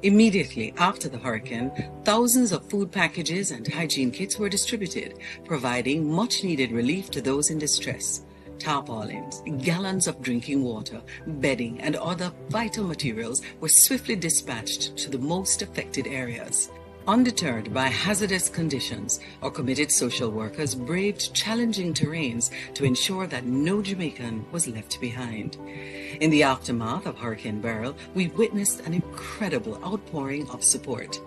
Immediately after the hurricane, thousands of food packages and hygiene kits were distributed, providing much-needed relief to those in distress. Tarpaulins, gallons of drinking water, bedding, and other vital materials were swiftly dispatched to the most affected areas. Undeterred by hazardous conditions, our committed social workers braved challenging terrains to ensure that no Jamaican was left behind. In the aftermath of Hurricane Beryl, we witnessed an incredible outpouring of support,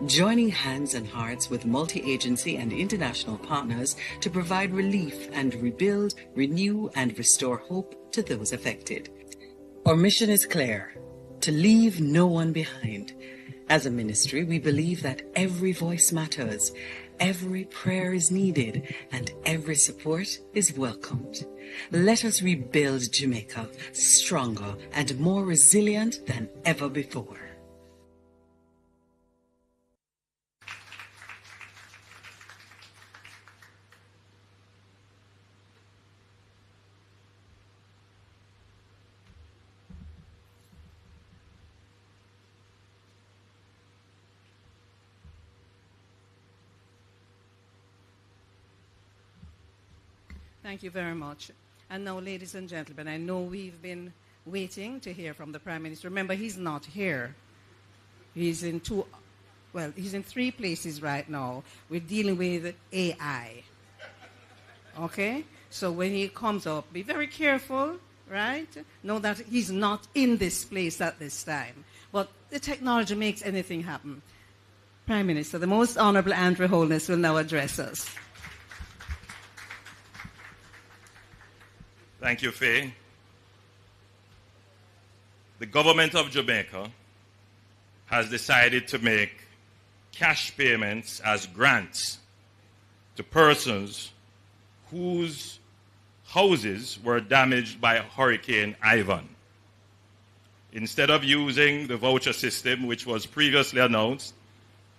joining hands and hearts with multi-agency and international partners to provide relief and rebuild, renew, and restore hope to those affected. Our mission is clear: to leave no one behind. As a ministry, we believe that every voice matters, every prayer is needed, and every support is welcomed. Let us rebuild Jamaica stronger and more resilient than ever before. Thank you very much. And now, ladies and gentlemen, I know we've been waiting to hear from the Prime Minister. Remember, he's not here. He's in he's in 3 places right now. We're dealing with AI. Okay? So when he comes up, be very careful, right? Know that he's not in this place at this time. But the technology makes anything happen. Prime Minister, the Most Honorable Andrew Holness will now address us. Thank you, Faye. The government of Jamaica has decided to make cash payments as grants to persons whose houses were damaged by Hurricane Ivan. Instead of using the voucher system, which was previously announced,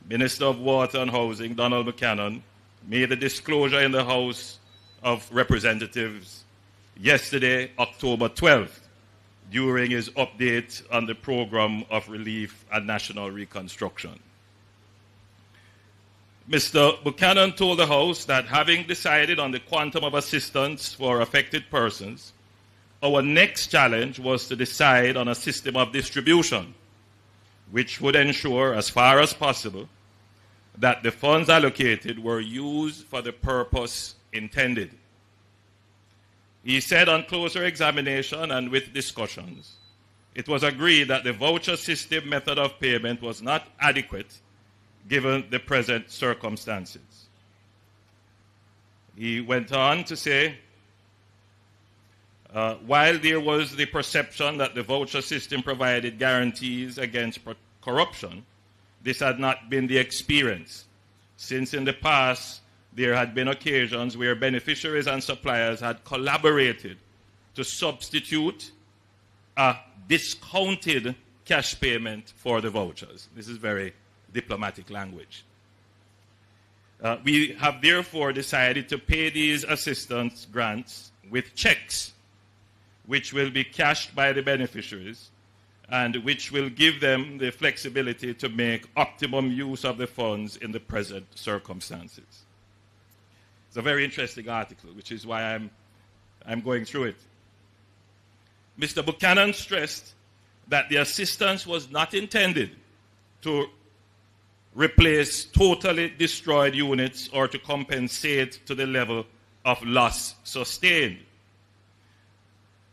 Minister of Water and Housing, Donald Buchanan, made a disclosure in the House of Representatives yesterday, October 12th, during his update on the Program of Relief and National Reconstruction. Mr. Buchanan told the House that having decided on the quantum of assistance for affected persons, our next challenge was to decide on a system of distribution, which would ensure, as far as possible, that the funds allocated were used for the purpose intended. He said on closer examination and with discussions, it was agreed that the voucher system method of payment was not adequate given the present circumstances. He went on to say, while there was the perception that the voucher system provided guarantees against corruption, this had not been the experience, since in the past there had been occasions where beneficiaries and suppliers had collaborated to substitute a discounted cash payment for the vouchers. This is very diplomatic language. We have therefore decided to pay these assistance grants with checks, which will be cashed by the beneficiaries and which will give them the flexibility to make optimum use of the funds in the present circumstances. It's a very interesting article, which is why I'm going through it. Mr. Buchanan stressed that the assistance was not intended to replace totally destroyed units or to compensate to the level of loss sustained.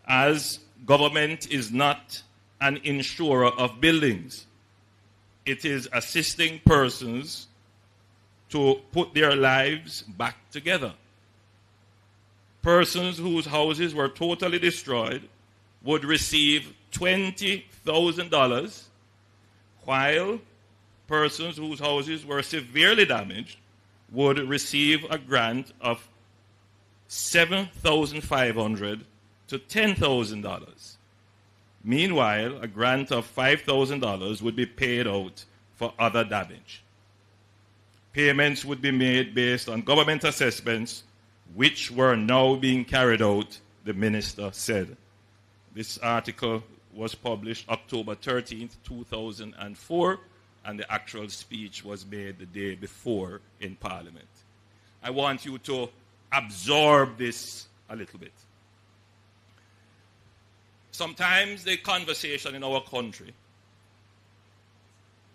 As government is not an insurer of buildings, it is assisting persons to put their lives back together. Persons whose houses were totally destroyed would receive $20,000, while persons whose houses were severely damaged would receive a grant of $7,500 to $10,000. Meanwhile, a grant of $5,000 would be paid out for other damage. Payments would be made based on government assessments, which were now being carried out, the minister said. This article was published October 13th, 2004, and the actual speech was made the day before in Parliament. I want you to absorb this a little bit. Sometimes the conversation in our country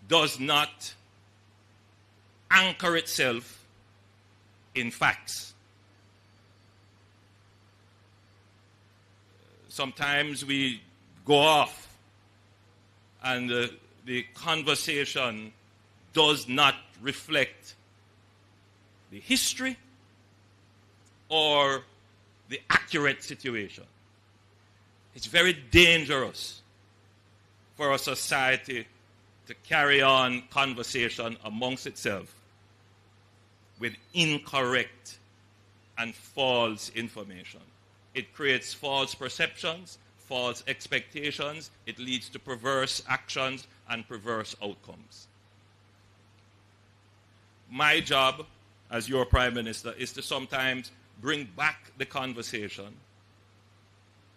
does not anchor itself in facts. Sometimes we go off and the conversation does not reflect the history or the accurate situation. It's very dangerous for a society to carry on conversation amongst itself with incorrect and false information. It creates false perceptions, false expectations. It leads to perverse actions and perverse outcomes. My job as your Prime Minister is to sometimes bring back the conversation,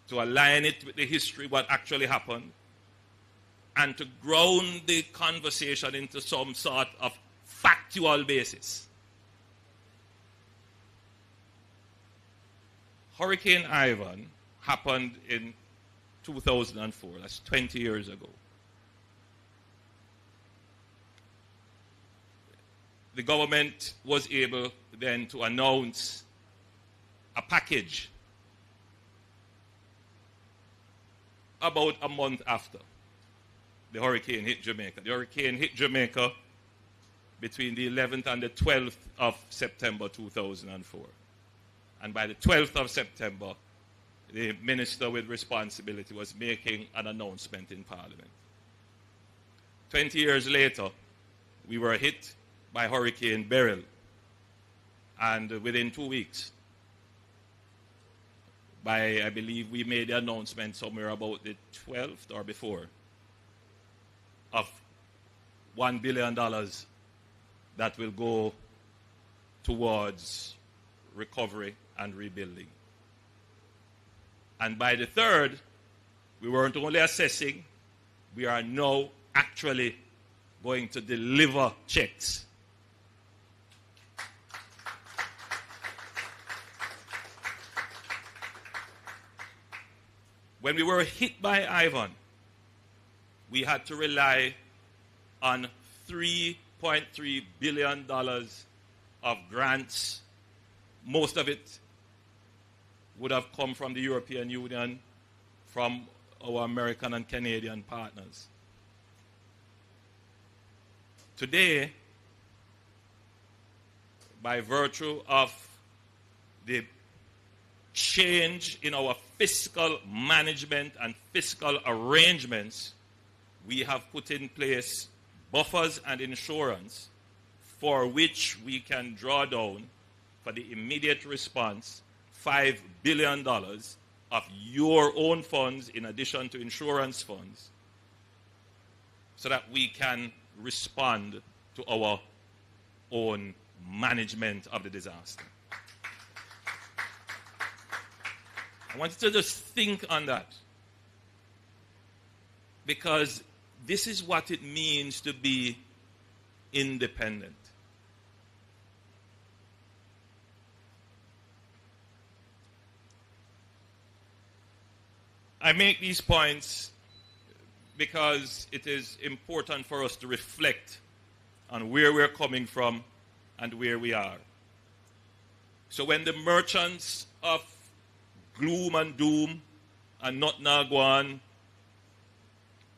to align it with the history, what actually happened, and to ground the conversation into some sort of factual basis. Hurricane Ivan happened in 2004. That's 20 years ago. The government was able then to announce a package about a month after the hurricane hit Jamaica. The hurricane hit Jamaica between the 11th and the 12th of September 2004. And by the 12th of September, the minister with responsibility was making an announcement in Parliament. 20 years later, we were hit by Hurricane Beryl. And within 2 weeks, I believe we made the announcement somewhere about the 12th or before of $1 billion that will go towards recovery and rebuilding. And by the 3rd, we weren't only assessing, we are now actually going to deliver checks. When we were hit by Ivan, we had to rely on $3.3 billion of grants. Most of it would have come from the European Union, from our American and Canadian partners. Today, by virtue of the change in our fiscal management and fiscal arrangements, we have put in place buffers and insurance for which we can draw down for the immediate response $5 billion of your own funds in addition to insurance funds so that we can respond to our own management of the disaster. I want you to just think on that, because this is what it means to be independent. I make these points because it is important for us to reflect on where we're coming from and where we are. So when the merchants of gloom and doom and not Nagwan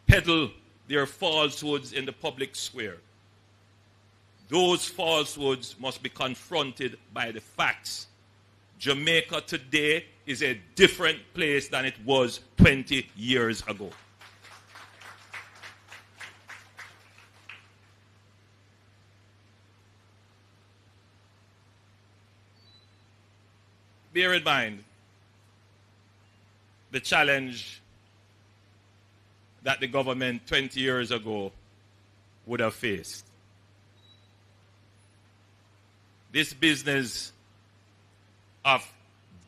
peddle their falsehoods in the public square, those falsehoods must be confronted by the facts. Jamaica today is a different place than it was 20 years ago. Bear in mind the challenge that the government 20 years ago would have faced. This business of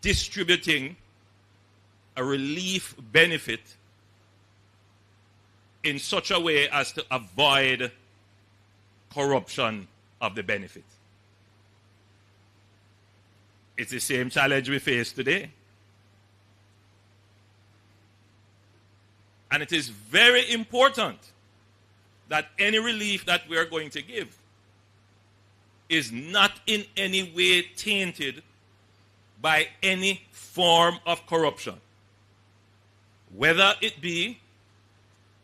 distributing a relief benefit in such a way as to avoid corruption of the benefit. It's the same challenge we face today. And it is very important that any relief that we are going to give is not in any way tainted by any form of corruption. Whether it be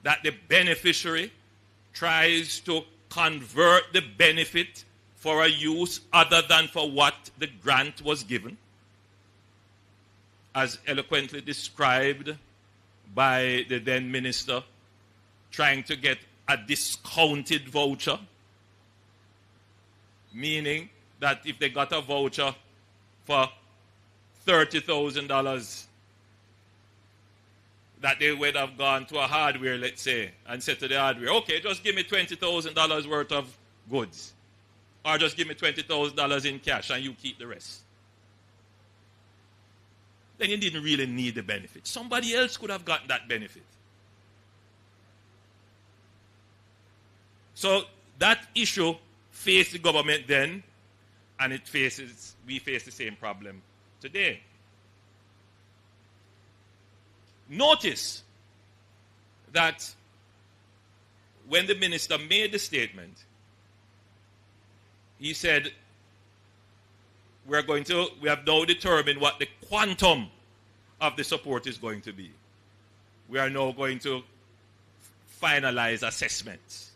that the beneficiary tries to convert the benefit for a use other than for what the grant was given, as eloquently described by the then minister, trying to get a discounted voucher, meaning that if they got a voucher for $30,000, that they would have gone to a hardware, let's say, and said to the hardware, okay, just give me $20,000 worth of goods, or just give me $20,000 in cash and you keep the rest. Then you didn't really need the benefit. Somebody else could have gotten that benefit. So that issue faced the government then, and we face the same problem today. Notice that when the minister made the statement, he said, we have now determined what the quantum of the support is going to be. We are now going to finalize assessments.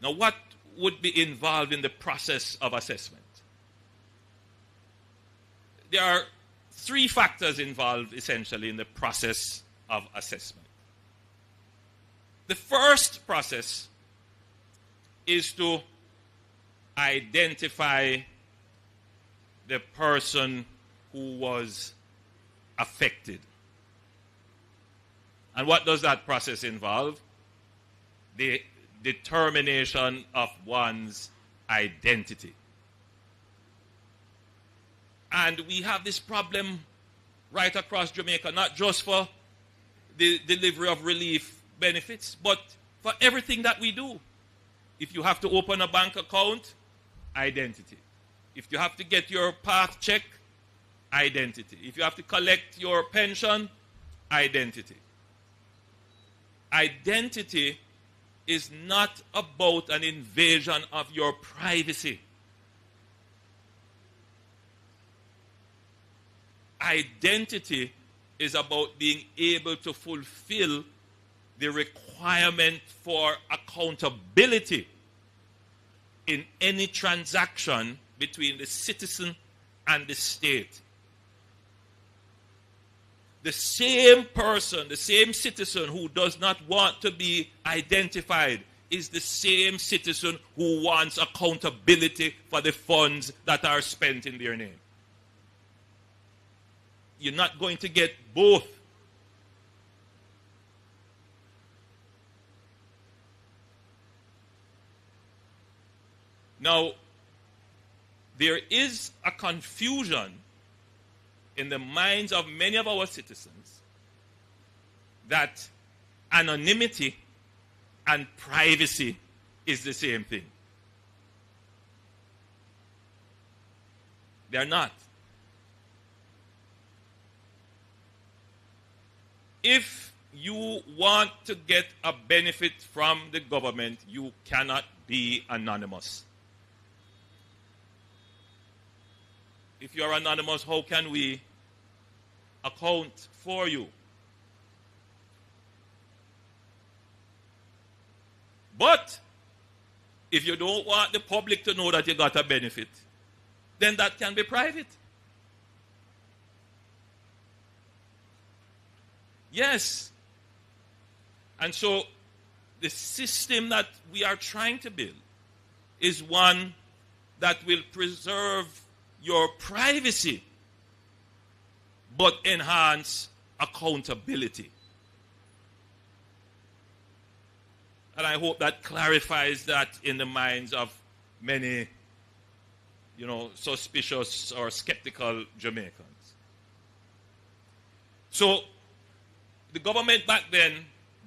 Now, what would be involved in the process of assessment? There are three factors involved essentially in the process of assessment. The first process is to identify the person who was affected. And what does that process involve? The determination of one's identity. And we have this problem right across Jamaica, not just for the delivery of relief benefits, but for everything that we do. If you have to open a bank account, identity. If you have to get your path check, identity. If you have to collect your pension, identity. Identity is not about an invasion of your privacy. Identity is about being able to fulfill the requirement for accountability in any transaction between the citizen and the state. the same person, the same citizen who does not want to be identified is the same citizen who wants accountability for the funds that are spent in their name. You're not going to get both. Now, there is a confusion in the minds of many of our citizens that anonymity and privacy is the same thing. They are not. If you want to get a benefit from the government, you cannot be anonymous. If you are anonymous, how can we account for you? But if you don't want the public to know that you got a benefit, then that can be private. Yes. And so the system that we are trying to build is one that will preserve your privacy but enhance accountability. And I hope that clarifies that in the minds of many, suspicious or skeptical Jamaicans. So, the government back then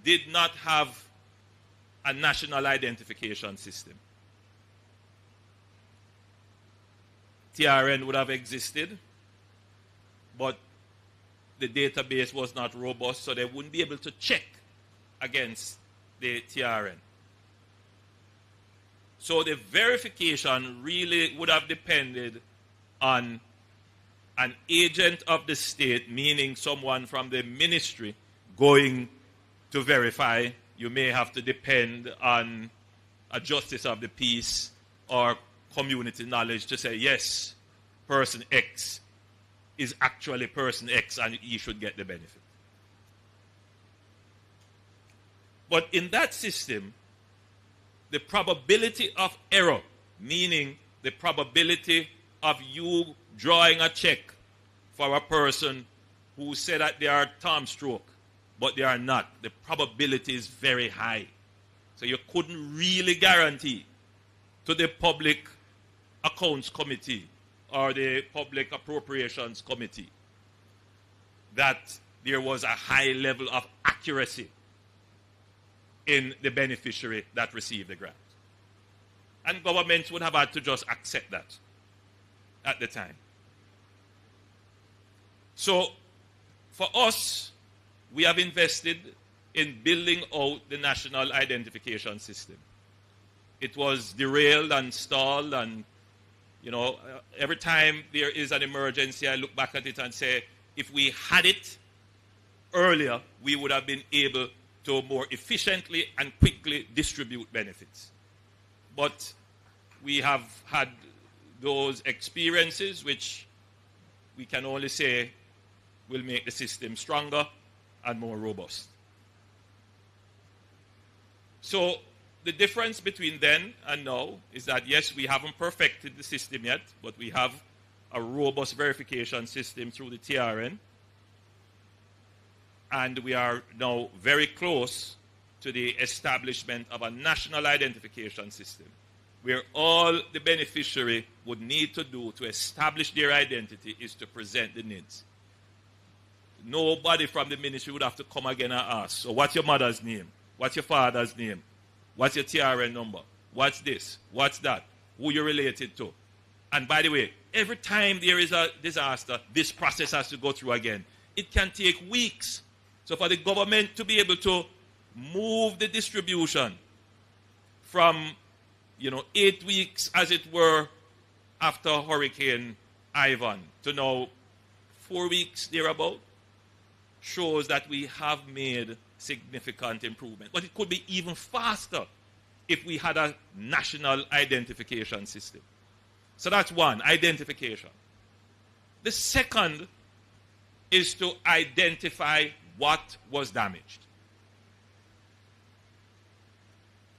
did not have a national identification system. TRN would have existed, but the database was not robust, so they wouldn't be able to check against the TRN. So the verification really would have depended on an agent of the state, meaning someone from the ministry, going to verify. You may have to depend on a justice of the peace or community knowledge to say, yes, person X is actually person X and he should get the benefit. But in that system, the probability of error, meaning the probability of you drawing a check for a person who said that they are Tom Stroke, but they are not, the probability is very high. So you couldn't really guarantee to the Public Accounts Committee or the Public Appropriations Committee that there was a high level of accuracy in the beneficiary that received the grant. And governments would have had to just accept that at the time. So, for us, we have invested in building out the national identification system. It was derailed and stalled, and every time there is an emergency, I look back at it and say, if we had it earlier, we would have been able to more efficiently and quickly distribute benefits. But we have had those experiences which we can only say will make the system stronger and more robust. So the difference between then and now is that, yes, we haven't perfected the system yet, but we have a robust verification system through the TRN. And we are now very close to the establishment of a national identification system, where all the beneficiary would need to do to establish their identity is to present the needs. Nobody from the ministry would have to come again and ask, so what's your mother's name? What's your father's name? What's your TRN number? What's this? What's that? Who you're related to? And by the way, every time there is a disaster, this process has to go through again. It can take weeks. So for the government to be able to move the distribution from, 8 weeks, as it were, after Hurricane Ivan to now 4 weeks thereabout, shows that we have made significant improvement. But it could be even faster if we had a national identification system. So that's one, identification. The second is to identify what was damaged.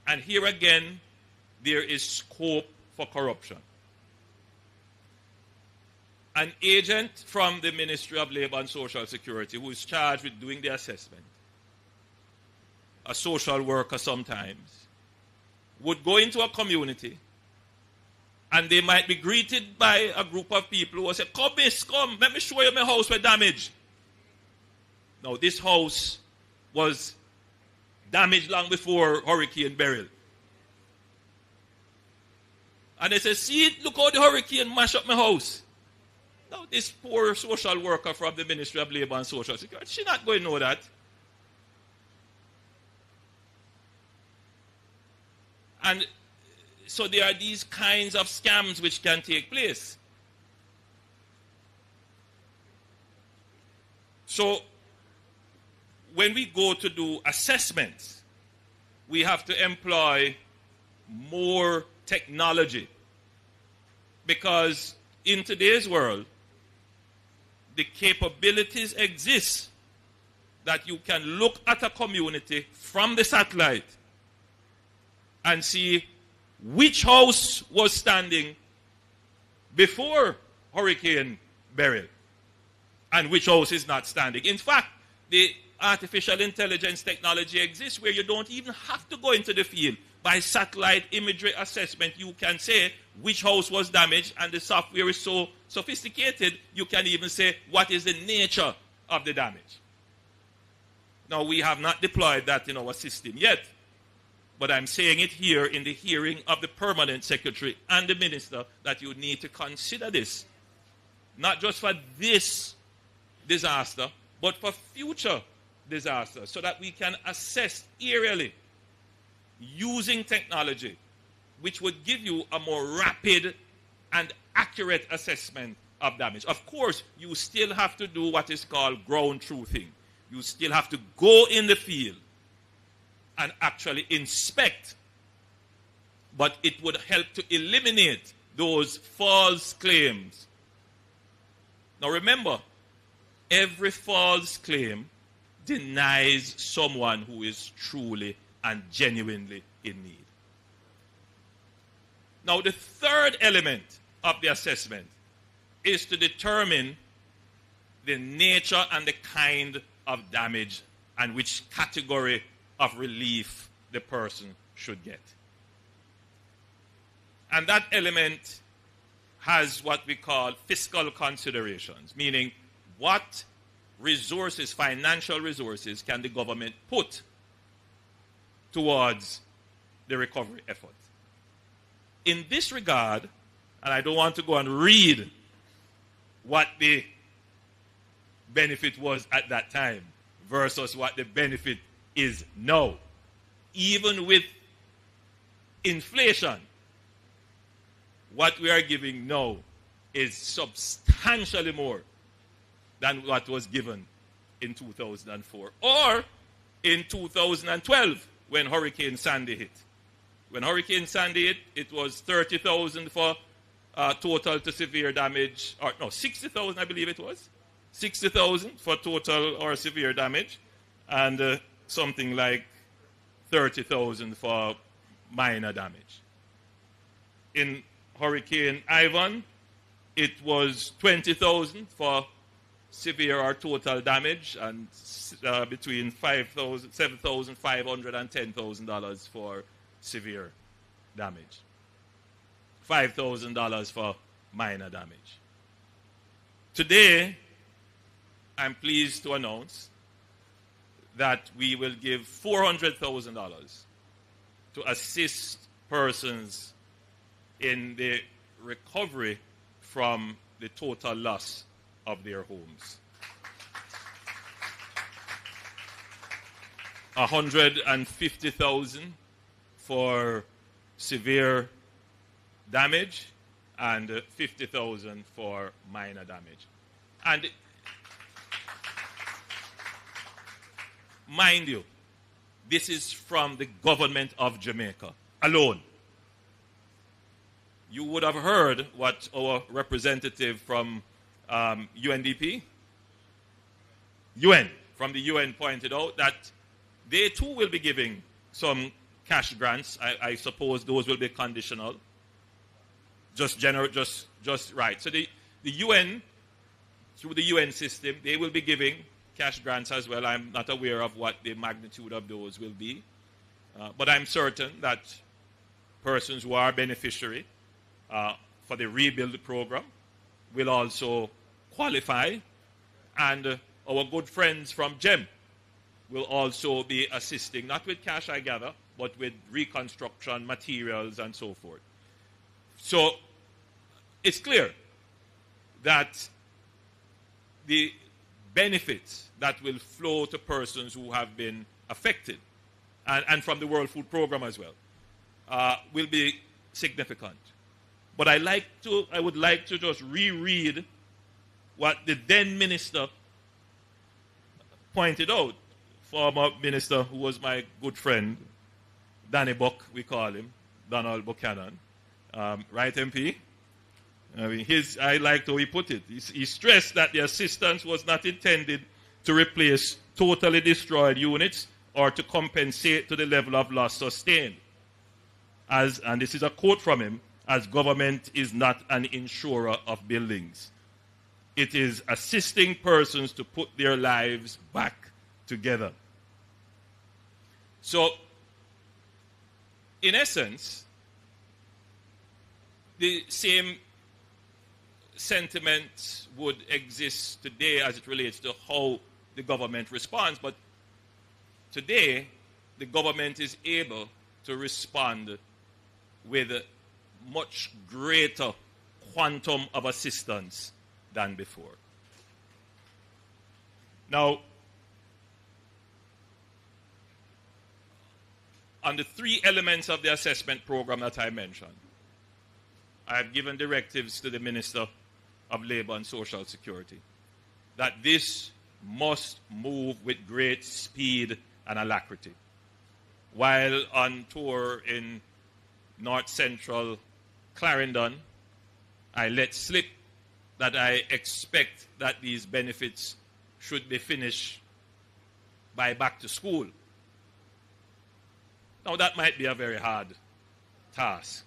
And here again, there is scope for corruption. An agent from the Ministry of Labor and Social Security who is charged with doing the assessment, a social worker sometimes, would go into a community and they might be greeted by a group of people who will say, "Come, miss, come, let me show you my house with damage." Now, this house was damaged long before Hurricane Beryl. And they say, "See, look how the hurricane mashed up my house." Now, this poor social worker from the Ministry of Labor and Social Security, she's not going to know that. And so there are these kinds of scams which can take place. So when we go to do assessments, we have to employ more technology, because in today's world, the capabilities exist that you can look at a community from the satellite and see which house was standing before Hurricane Beryl and which house is not standing. In fact, the artificial intelligence technology exists where you don't even have to go into the field. By satellite imagery assessment, you can say which house was damaged, and the software is so sophisticated, you can even say what is the nature of the damage. Now, we have not deployed that in our system yet, but I'm saying it here in the hearing of the Permanent Secretary and the Minister that you need to consider this, not just for this disaster, but for future disasters, so that we can assess aerially using technology, which would give you a more rapid and accurate assessment of damage. Of course, you still have to do what is called ground truthing. You still have to go in the field and actually inspect, but it would help to eliminate those false claims. Now remember, every false claim denies someone who is truly and genuinely in need. Now, the third element of the assessment is to determine the nature and the kind of damage and which category of relief the person should get. And that element has what we call fiscal considerations, meaning what resources, financial resources, can the government put towards the recovery effort. In this regard, and I don't want to go and read what the benefit was at that time versus what the benefit is now. Even with inflation, what we are giving now is substantially more than what was given in 2004 or in 2012 when Hurricane Sandy hit. When Hurricane Sandy hit, it was $30,000 for total to severe damage, or no, $60,000 I believe it was. $60,000 for total or severe damage, and something like $30,000 for minor damage. In Hurricane Ivan, it was $20,000 for severe or total damage, and between $7,500 and $10,000 for severe damage. $5,000 for minor damage. Today, I'm pleased to announce that we will give $400,000 to assist persons in the recovery from the total loss of their homes. $150,000 for severe damage and $50,000 for minor damage. And mind you, this is from the government of Jamaica alone. You would have heard what our representative from UNDP UN, from the UN pointed out that they too will be giving some cash grants. I suppose those will be conditional. Just right. So the UN, through the UN system, they will be giving cash grants as well. I'm not aware of what the magnitude of those will be. But I'm certain that persons who are beneficiary for the rebuild program will also qualify. And our good friends from GEM will also be assisting, not with cash, I gather, but with reconstruction, materials, and so forth. So it's clear that the benefits that will flow to persons who have been affected, and from the World Food Program as well, will be significant. But I would like to just reread what the then minister pointed out, former minister who was my good friend, Danny Buck, we call him, Donald Buchanan. Right, MP? I mean, I liked how he put it. He stressed that the assistance was not intended to replace totally destroyed units or to compensate to the level of loss sustained. And this is a quote from him, as government is not an insurer of buildings. It is assisting persons to put their lives back together. So, in essence, the same sentiment would exist today as it relates to how the government responds. But today, the government is able to respond with a much greater quantum of assistance than before. Now, on the three elements of the assessment program that I mentioned, I have given directives to the Minister of Labor and Social Security that this must move with great speed and alacrity. While on tour in North Central Clarendon, I let slip that I expect that these benefits should be finished by back to school. Now that might be a very hard task,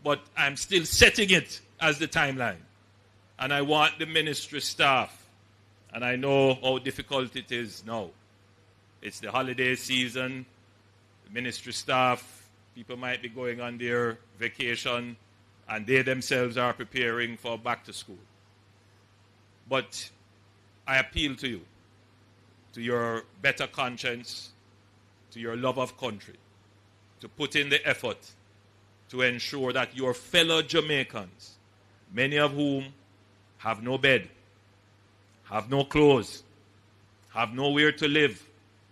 but I'm still setting it as the timeline. And I want the ministry staff, and I know how difficult it is now. It's the holiday season, the ministry staff, people might be going on their vacation, and they themselves are preparing for back to school. But I appeal to you, to your better conscience, to your love of country, to put in the effort to ensure that your fellow Jamaicans, many of whom have no bed, have no clothes, have nowhere to live,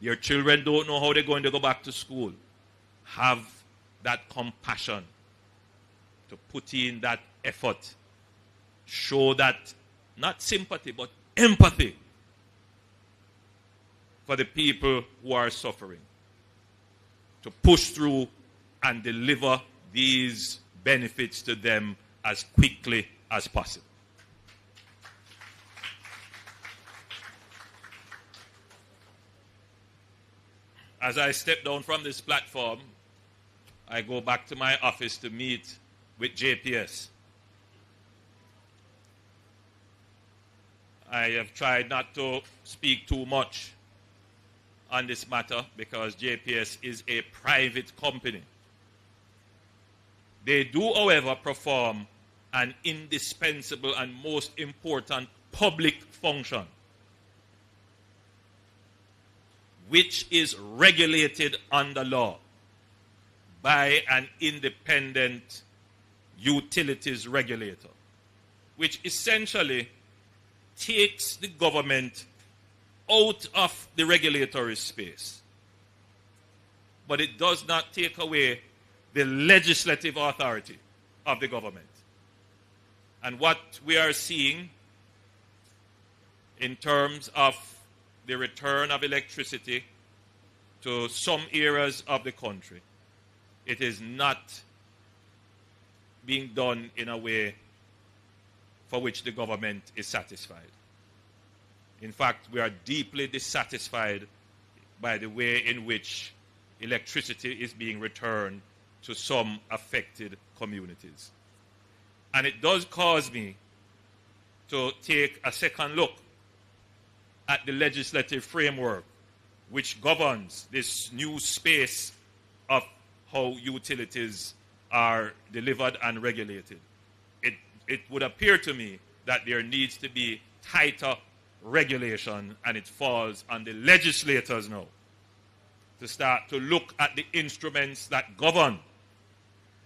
their children don't know how they're going to go back to school, have that compassion to put in that effort, show that, not sympathy, but empathy for the people who are suffering, to push through and deliver these benefits to them as quickly as possible. As I step down from this platform, I go back to my office to meet with JPS. I have tried not to speak too much on this matter because JPS is a private company. They do, however, perform an indispensable and most important public function, which is regulated under law by an independent utilities regulator, which essentially takes the government out of the regulatory space. But it does not take away the legislative authority of the government. And what we are seeing in terms of the return of electricity to some areas of the country, it is not being done in a way for which the government is satisfied. In fact, we are deeply dissatisfied by the way in which electricity is being returned to some affected communities. And it does cause me to take a second look at the legislative framework which governs this new space of how utilities are delivered and regulated. It would appear to me that there needs to be tighter regulation, and it falls on the legislators now to start to look at the instruments that govern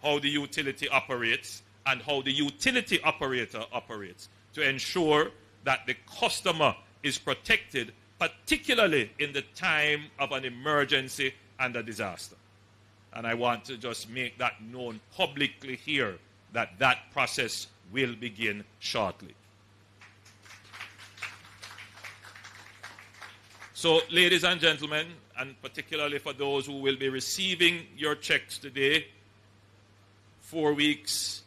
how the utility operates and how the utility operator operates to ensure that the customer is protected, particularly in the time of an emergency and a disaster. And I want to just make that known publicly here, that that process will begin shortly. So, ladies and gentlemen, and particularly for those who will be receiving your checks today, 4 weeks,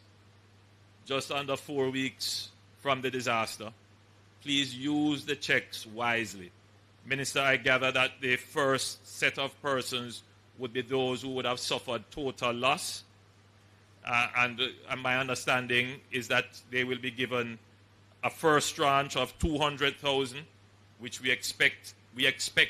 just under 4 weeks from the disaster, please use the checks wisely. Minister, I gather that the first set of persons would be those who would have suffered total loss. And my understanding is that they will be given a first tranche of 200,000, which we expect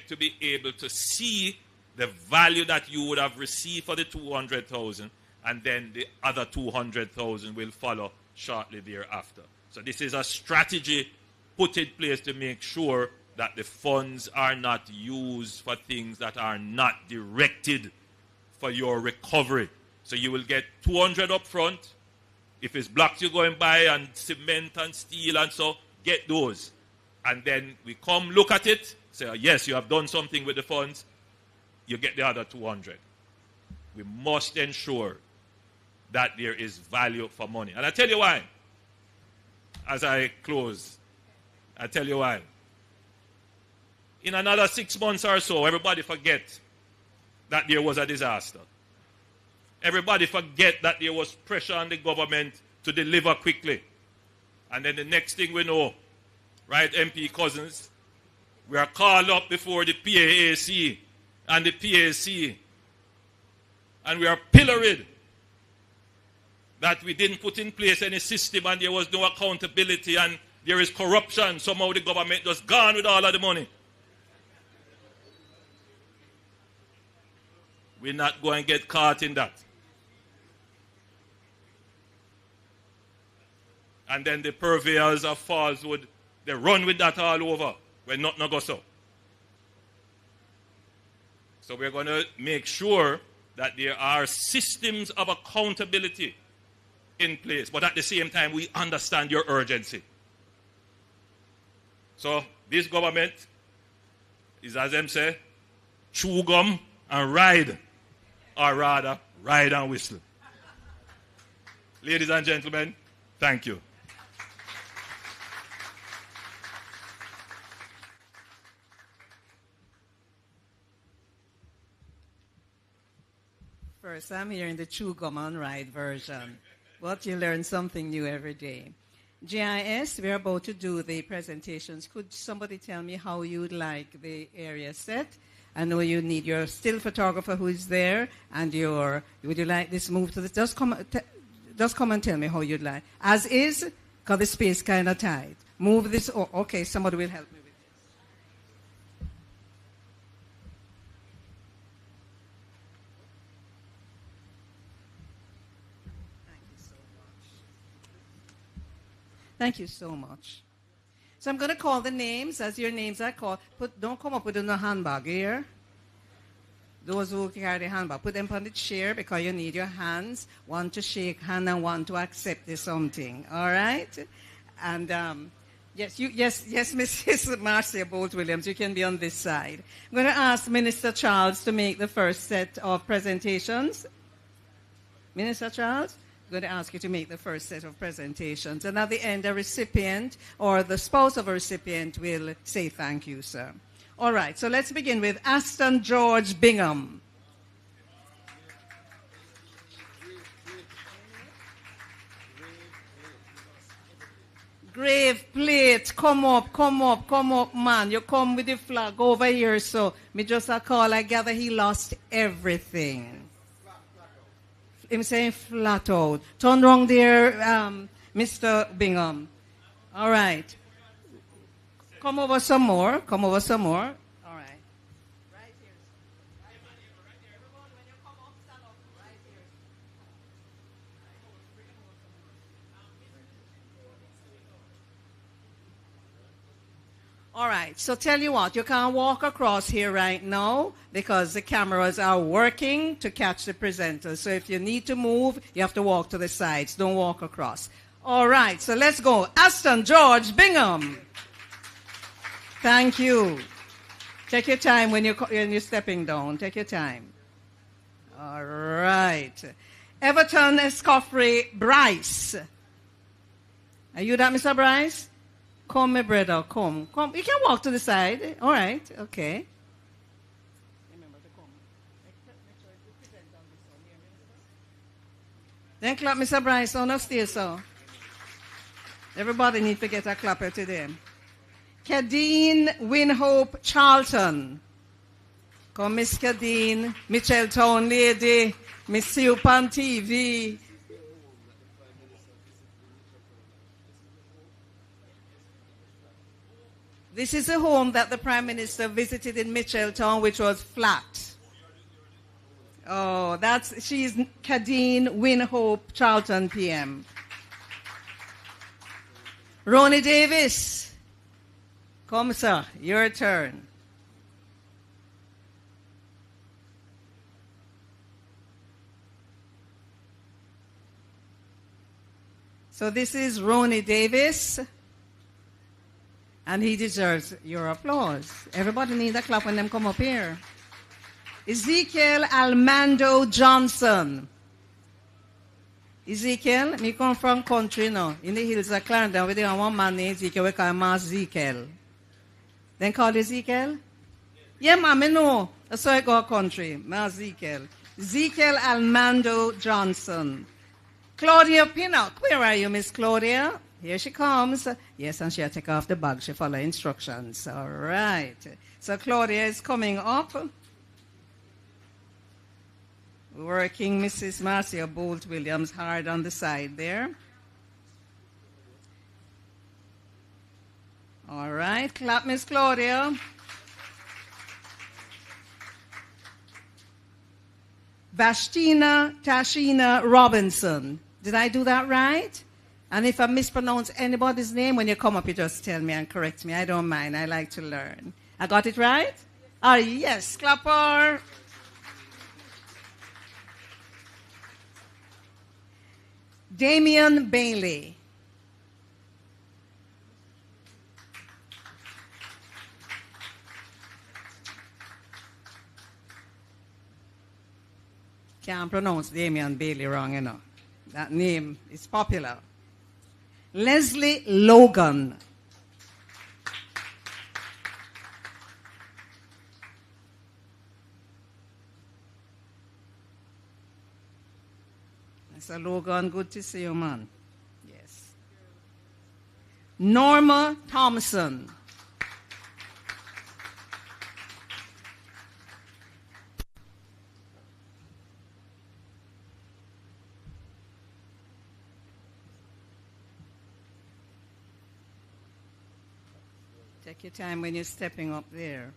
to be able to see the value that you would have received for the 200,000, and then the other 200,000 will follow shortly thereafter. So this is a strategy put in place to make sure that the funds are not used for things that are not directed for your recovery. So you will get 200 up front. If it's blocks you're going by and cement and steel and so, get those. And then we come look at it, say, yes, you have done something with the funds, you get the other 200. We must ensure that there is value for money. And I tell you why. As I close, I tell you why. In another 6 months or so, everybody forget that there was a disaster. Everybody forget that there was pressure on the government to deliver quickly. And then the next thing we know, right, MP Cousins, we are called up before the PAAC and the PAC, and we are pilloried that we didn't put in place any system and there was no accountability and there is corruption. Somehow the government just gone with all of the money. We're not going to get caught in that. And then the purveyors of falsehood, they run with that all over when nothing goes so. So we're going to make sure that there are systems of accountability in place, but at the same time we understand your urgency. So this government is, as them say, chew gum and ride, or rather, ride and whistle. Ladies and gentlemen, thank you. First, I'm hearing the chew gum and ride version. But you learn something new every day. GIS, we're about to do the presentations. Could somebody tell me how you'd like the area set? I know you need your still photographer who is there, and would you like this move to the, just come and tell me how you'd like. As is, because the space kind of tight. Move this, okay, somebody will help me with this. Thank you so much. So I'm going to call the names. As your names are called, don't come up with a handbag here. Those who carry the handbag, put them on the chair because you need your hands. One to shake hand and one to accept something. All right? And yes, Mrs. Marcia Bolt-Williams, you can be on this side. I'm going to ask Minister Charles to make the first set of presentations. Minister Charles? I'm going to ask you to make the first set of presentations. And at the end, a recipient or the spouse of a recipient will say thank you, sir. All right, so let's begin with Aston George Bingham. Grave plate, come up, man. You come with the flag over here, so me just a call, I gather he lost everything. Him saying flat out. Turn wrong there, Mr. Bingham. All right. Come over some more. All right. Right here. Everyone, when you come up, stand up. Right here. All right, so tell you what, you can't walk across here right now because the cameras are working to catch the presenters. So if you need to move, you have to walk to the sides. Don't walk across. All right, so let's go. Aston George Bingham. Thank you. Take your time when you're stepping down. Take your time. All right. Everton Escoffrey Bryce. Are you that, Mr. Bryce? Come, my brother, come. You can walk to the side. All right, okay. Remember to come. Then clap Mr. Bryce on upstairs, so. Everybody needs to get a clapper today. Cadine Winhope Charlton. Come, Miss Cadine, Mitchelltown lady, Miss you on TV. This is a home that the Prime Minister visited in Mitchelltown, which was flat. Oh, she's Cadine Winhope Charlton PM. Ronnie Davis. Come, sir, your turn. So this is Ronnie Davis. And he deserves your applause. Everybody needs a clap when them come up here. Ezekiel Almando Johnson. Ezekiel, me come from country now. In the hills of Clarendon, we have one man named Ezekiel, we call him Ezekiel. Then call Ezekiel? Yeah, ma'am, I know. That's why I go country. Ezekiel. Ezekiel Almando Johnson. Claudia Pinnock. Where are you, Miss Claudia? Here she comes. Yes, and she'll take off the bag. She follow instructions. All right. So Claudia is coming up. Working Mrs. Marcia Bolt Williams hard on the side there. All right. Clap, Miss Claudia. Vashtina Tashina Robinson. Did I do that right? And if I mispronounce anybody's name, when you come up, you just tell me and correct me. I don't mind. I like to learn. I got it right? Oh, yes. Clapper. Damian Bailey. Can't pronounce Damian Bailey wrong, you know. That name is popular. Leslie Logan. Mr. Logan, good to see you, man. Yes. Norma Thompson. Take your time when you're stepping up there.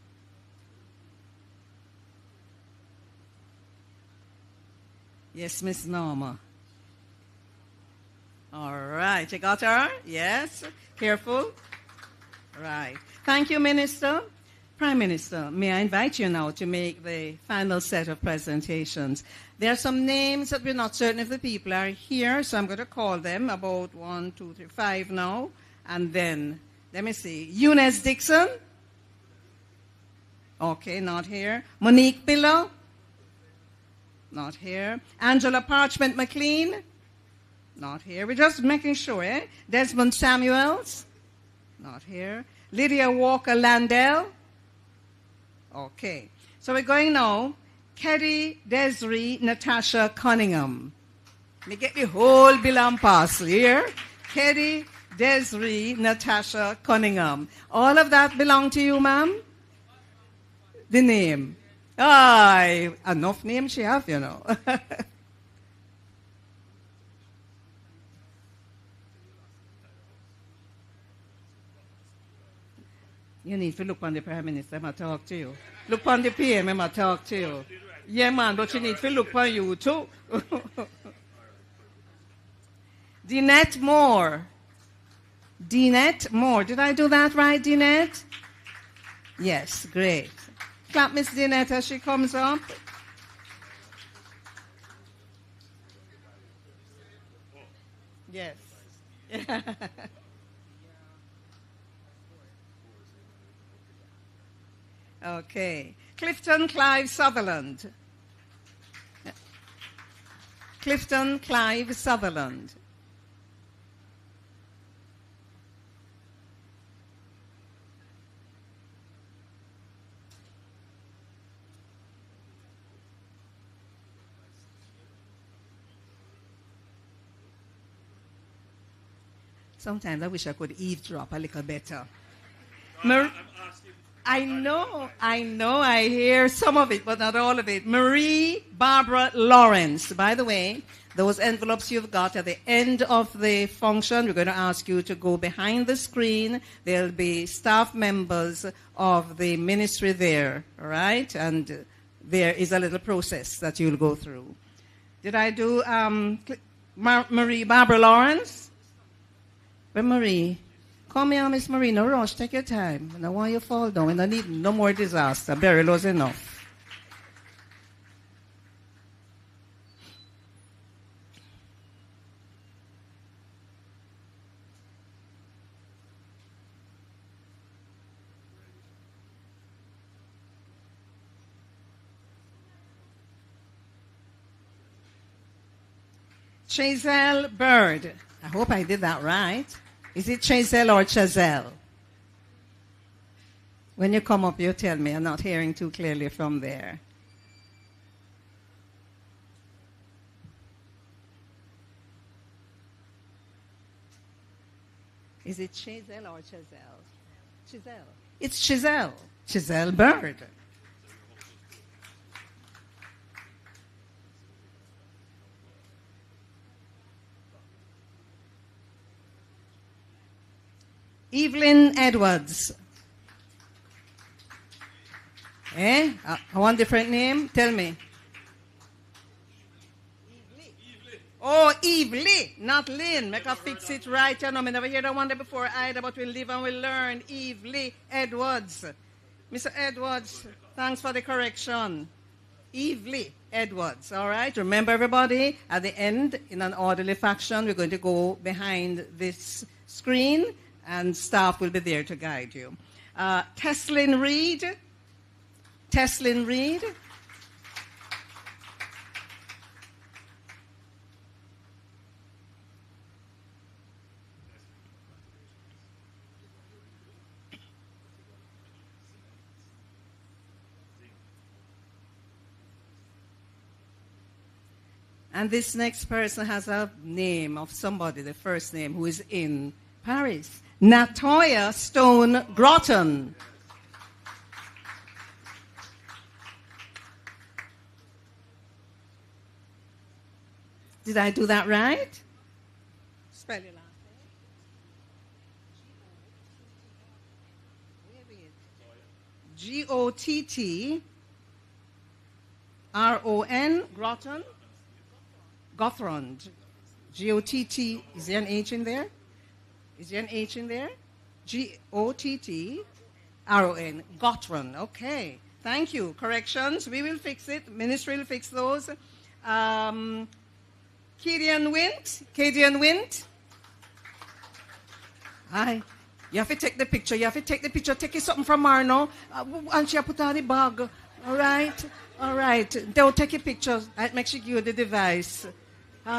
Yes, Miss Norma. All right. You got her? Yes. Careful. Right. Thank you, Minister. Prime Minister, may I invite you now to make the final set of presentations. There are some names that we're not certain if the people are here, so I'm going to call them about 1, 2, 3, 5 now, and then... Let me see. Eunice Dixon? Okay, not here. Monique Pillow? Not here. Angela Parchment McLean? Not here. We're just making sure, eh? Desmond Samuels? Not here. Lydia Walker Landell? Okay. So we're going now. Kerry Desiree Natasha Cunningham. Let me get the whole bill and parcel here. Kerry Desiree Natasha Cunningham. All of that belong to you, ma'am? The name. Aye, enough name she have, you know. You need to look on the Prime Minister, I'm talk to you. Look on the PM, I'm talk to you. Yeah, man, but you need to look on you too. Dinette Moore. Dinette Moore. Did I do that right, Dinette? Yes, great. Clap Miss Dinette as she comes up. Yes. Okay. Clifton Clive Sutherland. Clifton Clive Sutherland. Sometimes I wish I could eavesdrop a little better. I know, I hear some of it, but not all of it. Marie Barbara Lawrence. By the way, those envelopes you've got at the end of the function, we're going to ask you to go behind the screen. There'll be staff members of the ministry there, all right? And there is a little process that you'll go through. Did I do Marie Barbara Lawrence? Where Marie? Come here, Miss Marie. No rush. Take your time. I don't want you to fall down. We don't need no more disaster. Beryl was enough. Chazelle Bird. I hope I did that right. Is it Chazelle or Chazelle? When you come up, you tell me. I'm not hearing too clearly from there. Is it Chazelle or Chazelle? Chazelle. It's Chazelle. Chazelle Bird. Evelyn Edwards. Eh? I want a different name. Tell me. Oh, Evely, not Lynn. Make her fix it right. You know, I never heard that one day before either, but we'll live and we'll learn. Evely Edwards. Mr. Edwards, thanks for the correction. Evely Edwards, all right? Remember, everybody, at the end, in an orderly fashion, we're going to go behind this screen, and staff will be there to guide you. Teslin Reed. Teslin Reed. And this next person has a name of somebody, the first name, who is in Paris. Natoya Stone Groton. Did I do that right? Spell your last name. G-O-T-T-R-O-N, Groton. Gothrond. G-O-T-T, is there an H in there? Is there an H in there? G-O-T-T-R-O-N. Gotron. Okay. Thank you. Corrections. We will fix it. Ministry will fix those. Kadian Wint. Kadian Wint. Hi. You have to take the picture. You have to take the picture. Take it something from Marno. And she put on the bag. All right? All right. They'll take a picture. I'll make sure you the device.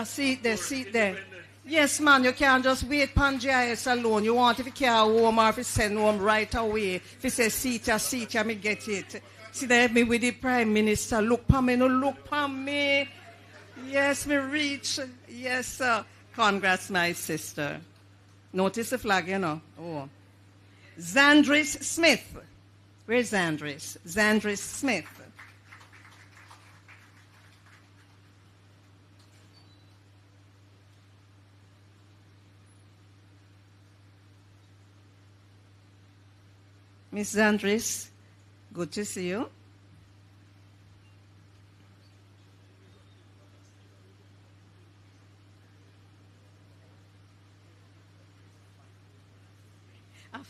See it there. See it there. Yes, man, you can't just wait pan GIS alone. You want if you can't home or if you send home right away. If you say, see ya, me get it. See there, me with the Prime Minister. Look pa me, no look pa me. Yes, me reach. Yes, sir. Congrats, my sister. Notice the flag, you know. Oh. Zandris Smith. Where's Zandris? Zandris Smith. Miss Zandris, good to see you.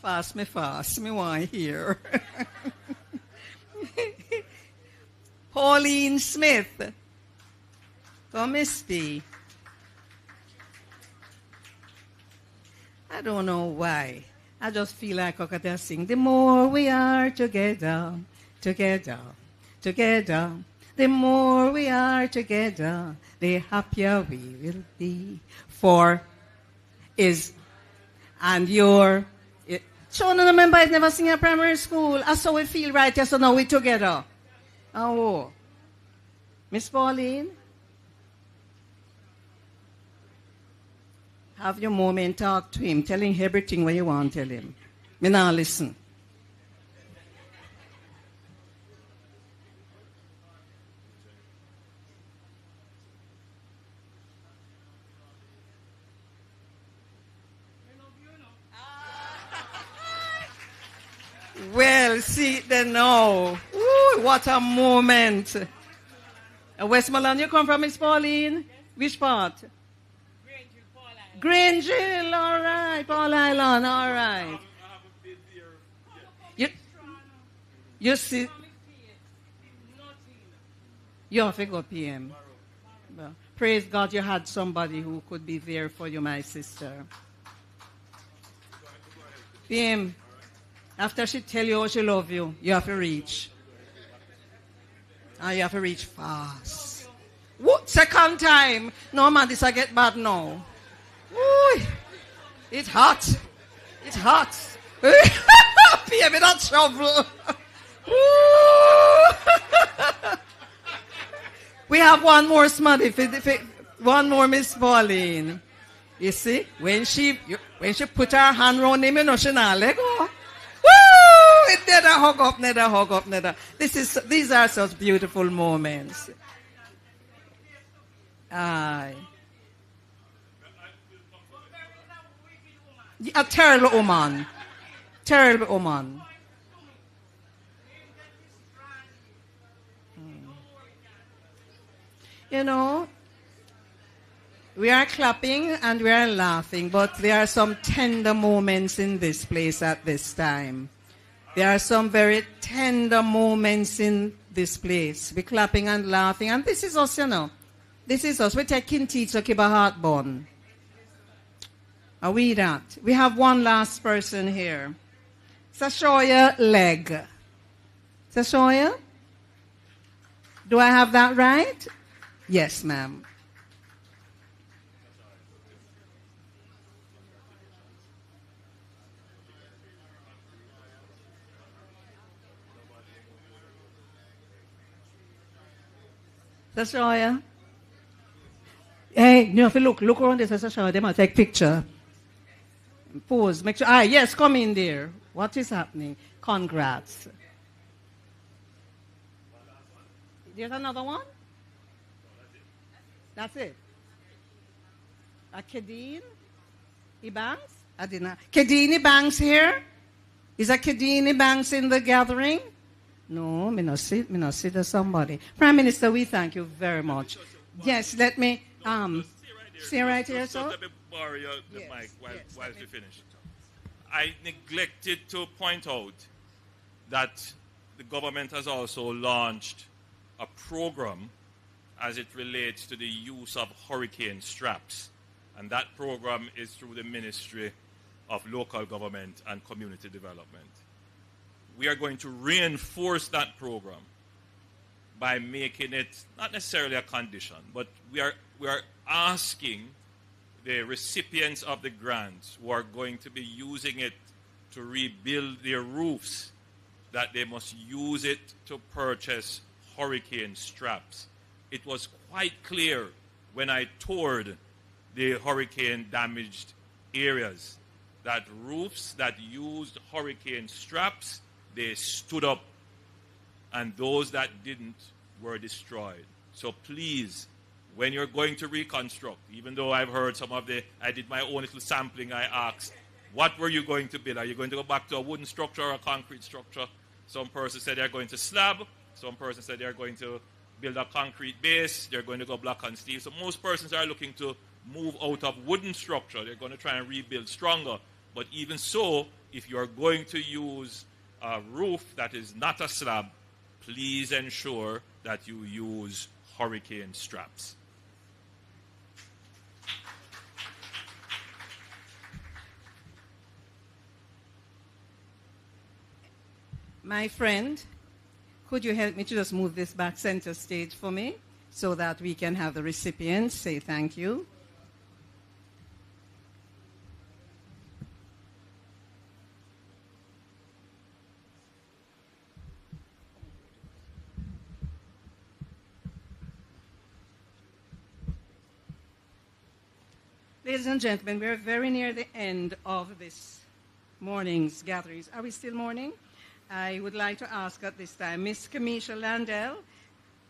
Fast, me want hear. Pauline Smith. Come, Miss B. I don't know why. I just feel like I could sing. The more we are together, together, together. The more we are together, the happier we will be. For is and your. Children, remember, I never sing at primary school. I saw it feel right, yes, so now we're together. Oh. Miss Pauline? Have your moment, talk to him, tell him everything what you want to tell him. Me now listen. Well, see then now. Ooh, what a moment. Westmoreland, you come from, Miss Pauline? Which part? Grangeville, all right. Paul Island, all right. You see, you have to go PM. Well, praise God you had somebody who could be there for you, my sister. PM. After she tell you how she love you, you have to reach. And you have to reach fast. What? Second time. No, man, this I get bad now. Ooh, it's hot. It's hot. PM in that trouble. We have one more smuddy. One more Miss Pauline. You see, when she put her hand around him, you know, she not let go. It never hug up, never hug up, never. These are such beautiful moments. Aye. A terrible woman. Terrible woman. You know, we are clapping and we are laughing, but there are some tender moments in this place at this time. There are some very tender moments in this place. We're clapping and laughing, and this is us, you know. This is us. We're taking teeth to keep a heart born. Are we that? We have one last person here. Sashoya Leg. Sashoya? Do I have that right? Yes, ma'am. Sashoya? Hey, you have to look around this, Sashoya. They might take picture. Pose, make sure. Ah, yes, come in there. What is happening? Congrats. There's another one? That's it. A Kedine? Banks? I did not. Kedine Banks here? Is a Kedine Banks in the gathering? No, me not see there's somebody. Prime Minister, we thank you very much. Yes, let me see right here, sir. Let me borrow the mic while you finish. I neglected to point out that the government has also launched a program as it relates to the use of hurricane straps. And that program is through the Ministry of Local Government and Community Development. We are going to reinforce that program by making it not necessarily a condition, but we are asking the recipients of the grants who are going to be using it to rebuild their roofs that they must use it to purchase hurricane straps. It was quite clear when I toured the hurricane damaged areas that roofs that used hurricane straps, they stood up, and those that didn't were destroyed. So please, when you're going to reconstruct, even though I've heard I did my own little sampling, I asked, what were you going to build? Are you going to go back to a wooden structure or a concrete structure? Some person said they're going to slab. Some person said they're going to build a concrete base. They're going to go block and steel. So most persons are looking to move out of wooden structure. They're going to try and rebuild stronger. But even so, if you're going to use a roof that is not a slab, please ensure that you use hurricane straps. My friend, could you help me to just move this back center stage for me so that we can have the recipients say thank you? Ladies and gentlemen, we're very near the end of this morning's gatherings. Are we still morning? I would like to ask at this time, Miss Kamisha Landell.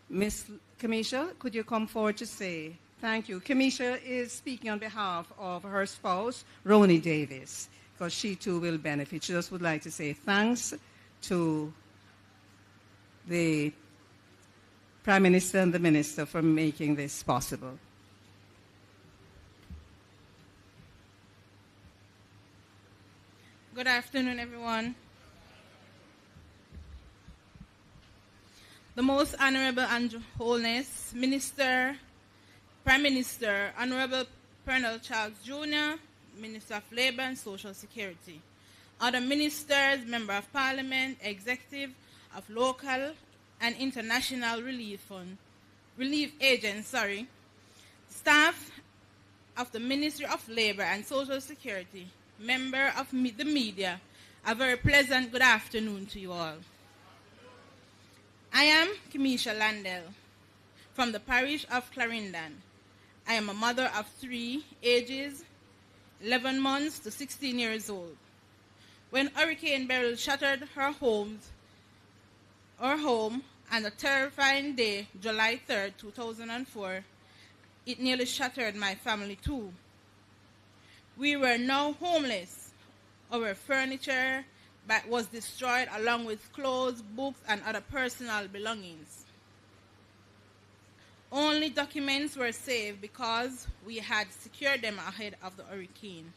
Miss Kamisha, could you come forward to say thank you? Kamisha is speaking on behalf of her spouse, Roni Davis, because she too will benefit. She just would like to say thanks to the Prime Minister and the Minister for making this possible. Good afternoon, everyone. The Most Honorable and Holiness Minister, Prime Minister, Honorable Colonel Charles Jr., Minister of Labor and Social Security, other ministers, Member of Parliament, Executive of Local and International Relief Agents, staff of the Ministry of Labor and Social Security, member of the media, a very pleasant good afternoon to you all. I am Kamisha Landell from the parish of Clarendon. I am a mother of 3, ages 11 months to 16 years old. When Hurricane Beryl shattered her home on a terrifying day, July 3rd, 2004, it nearly shattered my family too. We were now homeless. Our furniture was destroyed along with clothes, books, and other personal belongings. Only documents were saved because we had secured them ahead of the hurricane.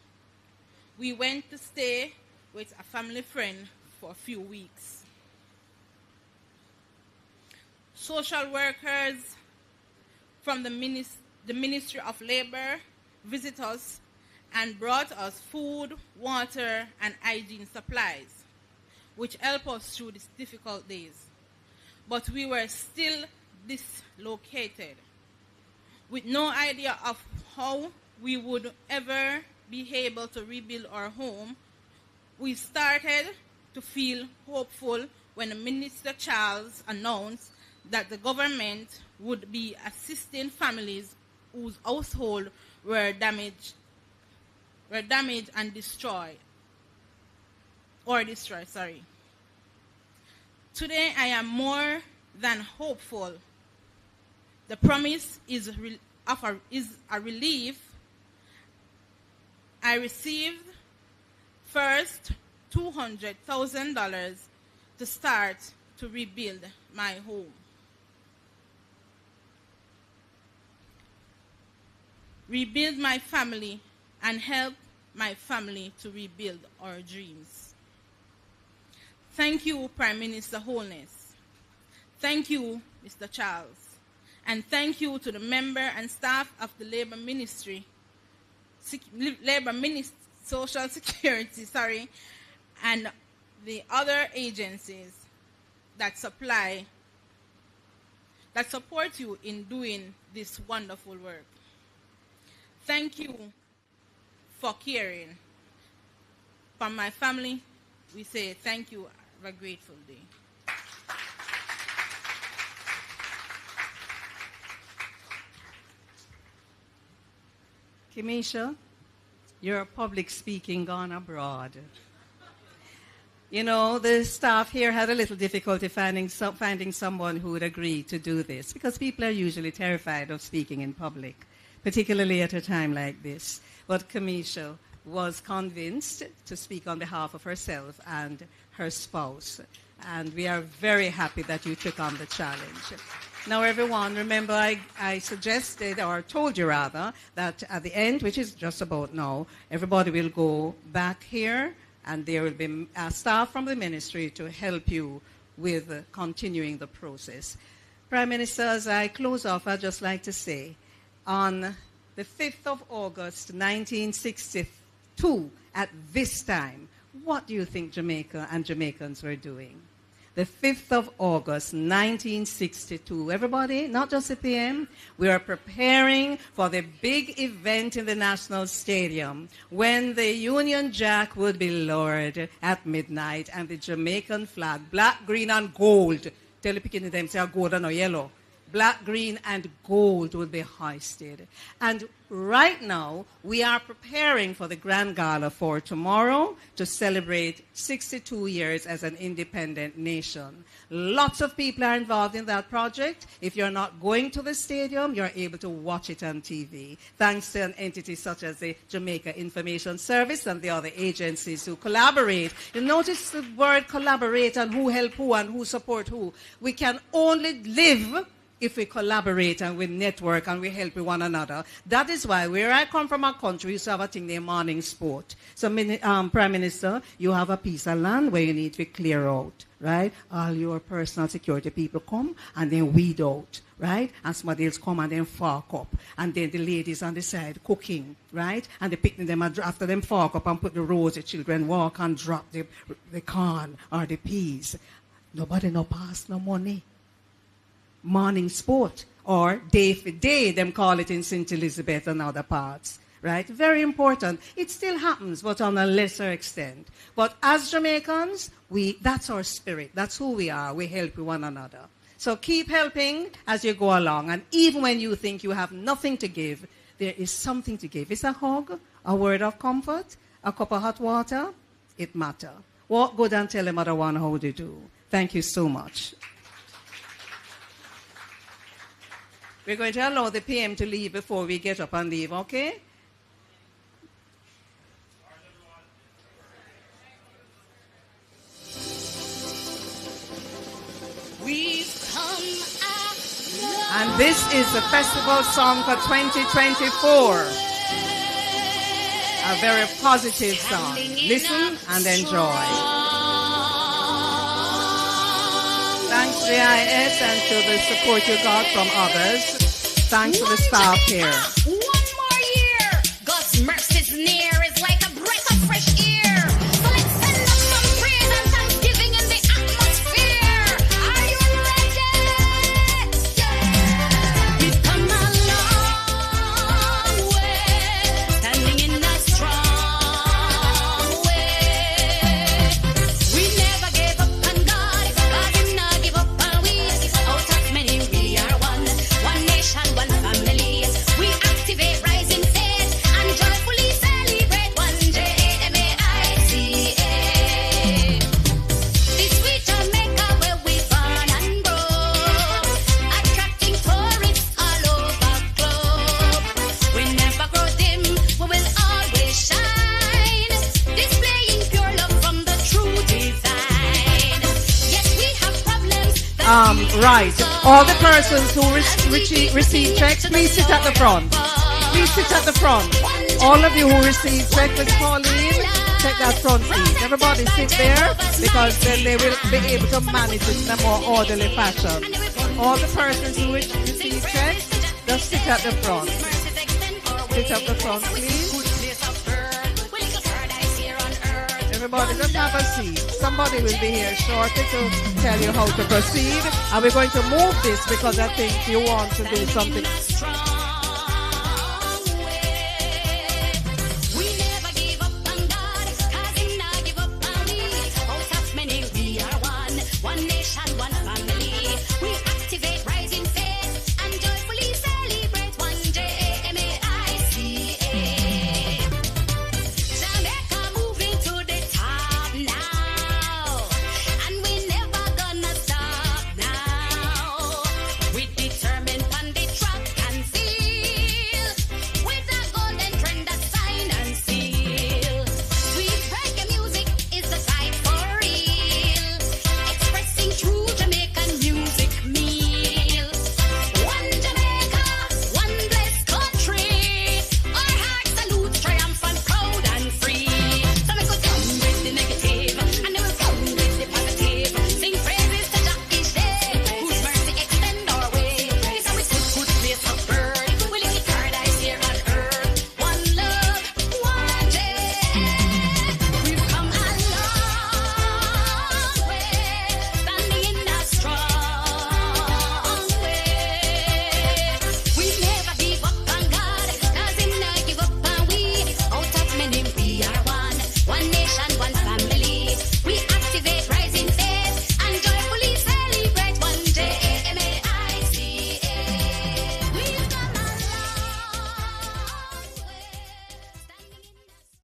We went to stay with a family friend for a few weeks. Social workers from the Ministry of Labor visit us and brought us food, water, and hygiene supplies, which helped us through these difficult days. But we were still dislocated, with no idea of how we would ever be able to rebuild our home. We started to feel hopeful when Minister Charles announced that the government would be assisting families whose households were damaged and destroyed. Today I am more than hopeful. The promise is a relief. I received first $200,000 to start to rebuild my home. Rebuild my family and help my family to rebuild our dreams. Thank you, Prime Minister Holness. Thank you, Mr. Charles. And thank you to the member and staff of the Labor Ministry, Social Security, and the other agencies that support you in doing this wonderful work. Thank you for caring. From my family, we say thank you. Have a grateful day. Kamisha, Your public speaking gone abroad. You know, the staff here had a little difficulty finding someone who would agree to do this because people are usually terrified of speaking in public, particularly at a time like this. But Kamisha was convinced to speak on behalf of herself and her spouse. And we are very happy that you took on the challenge. Now, everyone, remember I suggested, or told you rather, that at the end, which is just about now, everybody will go back here, and there will be staff from the ministry to help you with continuing the process. Prime Minister, as I close off, I'd just like to say, on the 5th of August, 1962, at this time, what do you think Jamaica and Jamaicans were doing? The 5th of August, 1962. Everybody, not just the PM, we are preparing for the big event in the National Stadium when the Union Jack would be lowered at midnight and the Jamaican flag, black, green, and gold, tell the picking them, say gold and yellow, black, green, and gold would be hoisted. And right now, we are preparing for the Grand Gala for tomorrow to celebrate 62 years as an independent nation. Lots of people are involved in that project. If you're not going to the stadium, you're able to watch it on TV, thanks to an entity such as the Jamaica Information Service and the other agencies who collaborate. You notice the word collaborate and who help who and who support who. We can only live if we collaborate and we network and we help one another. That is why where I come from, our country, we used to have a thing named morning sport. So, Prime Minister, you have a piece of land where you need to clear out, right? All your personal security people come and then weed out, right? And somebody else come and then fork up. And then the ladies on the side cooking, right? And they picking them after them fork up and put the rows, the children walk and drop the corn or the peas. Nobody no pass no money. Morning sport, or day for day, them call it in St. Elizabeth and other parts, right? Very important. It still happens, but on a lesser extent. But as Jamaicans, that's our spirit. That's who we are. We help one another. So keep helping as you go along. And even when you think you have nothing to give, there is something to give. It's a hug, a word of comfort, a cup of hot water. It matters. Walk good and tell them other one how they do. Thank you so much. We're going to allow the PM to leave before we get up and leave, okay? And this is the festival song for 2024. A very positive song. Listen and enjoy. Thanks to the IS and to the support you got from others. Thanks to the staff here. One more year. God's mercy is near. It's like a breath of fresh air. So let's send up some praise and thanksgiving in the atmosphere. Are you ready? Yeah. We've come a long way, standing in a strong way. We never gave up on God. God did not give up on we. Out of many we are one. One nation, one family. We activate rising faith and joyfully celebrate one Jamaica. This sweet Jamaica where we born and grow, attracting tourists all over globe. We never grow dim, we will always shine, displaying pure love from the true divine. Yes, we have problems. Right. All the persons who receive checks, please sit at the front. Please sit at the front. All of you who receive checks, Miss Pauline, take that front seat. Everybody sit there because then they will be able to manage it in a more orderly fashion. All the persons who receive checks, just sit at the front. Sit at the front, please. Everybody, just have a seat. Somebody will be here shortly to tell you how to proceed. And we're going to move this because I think you want to do something.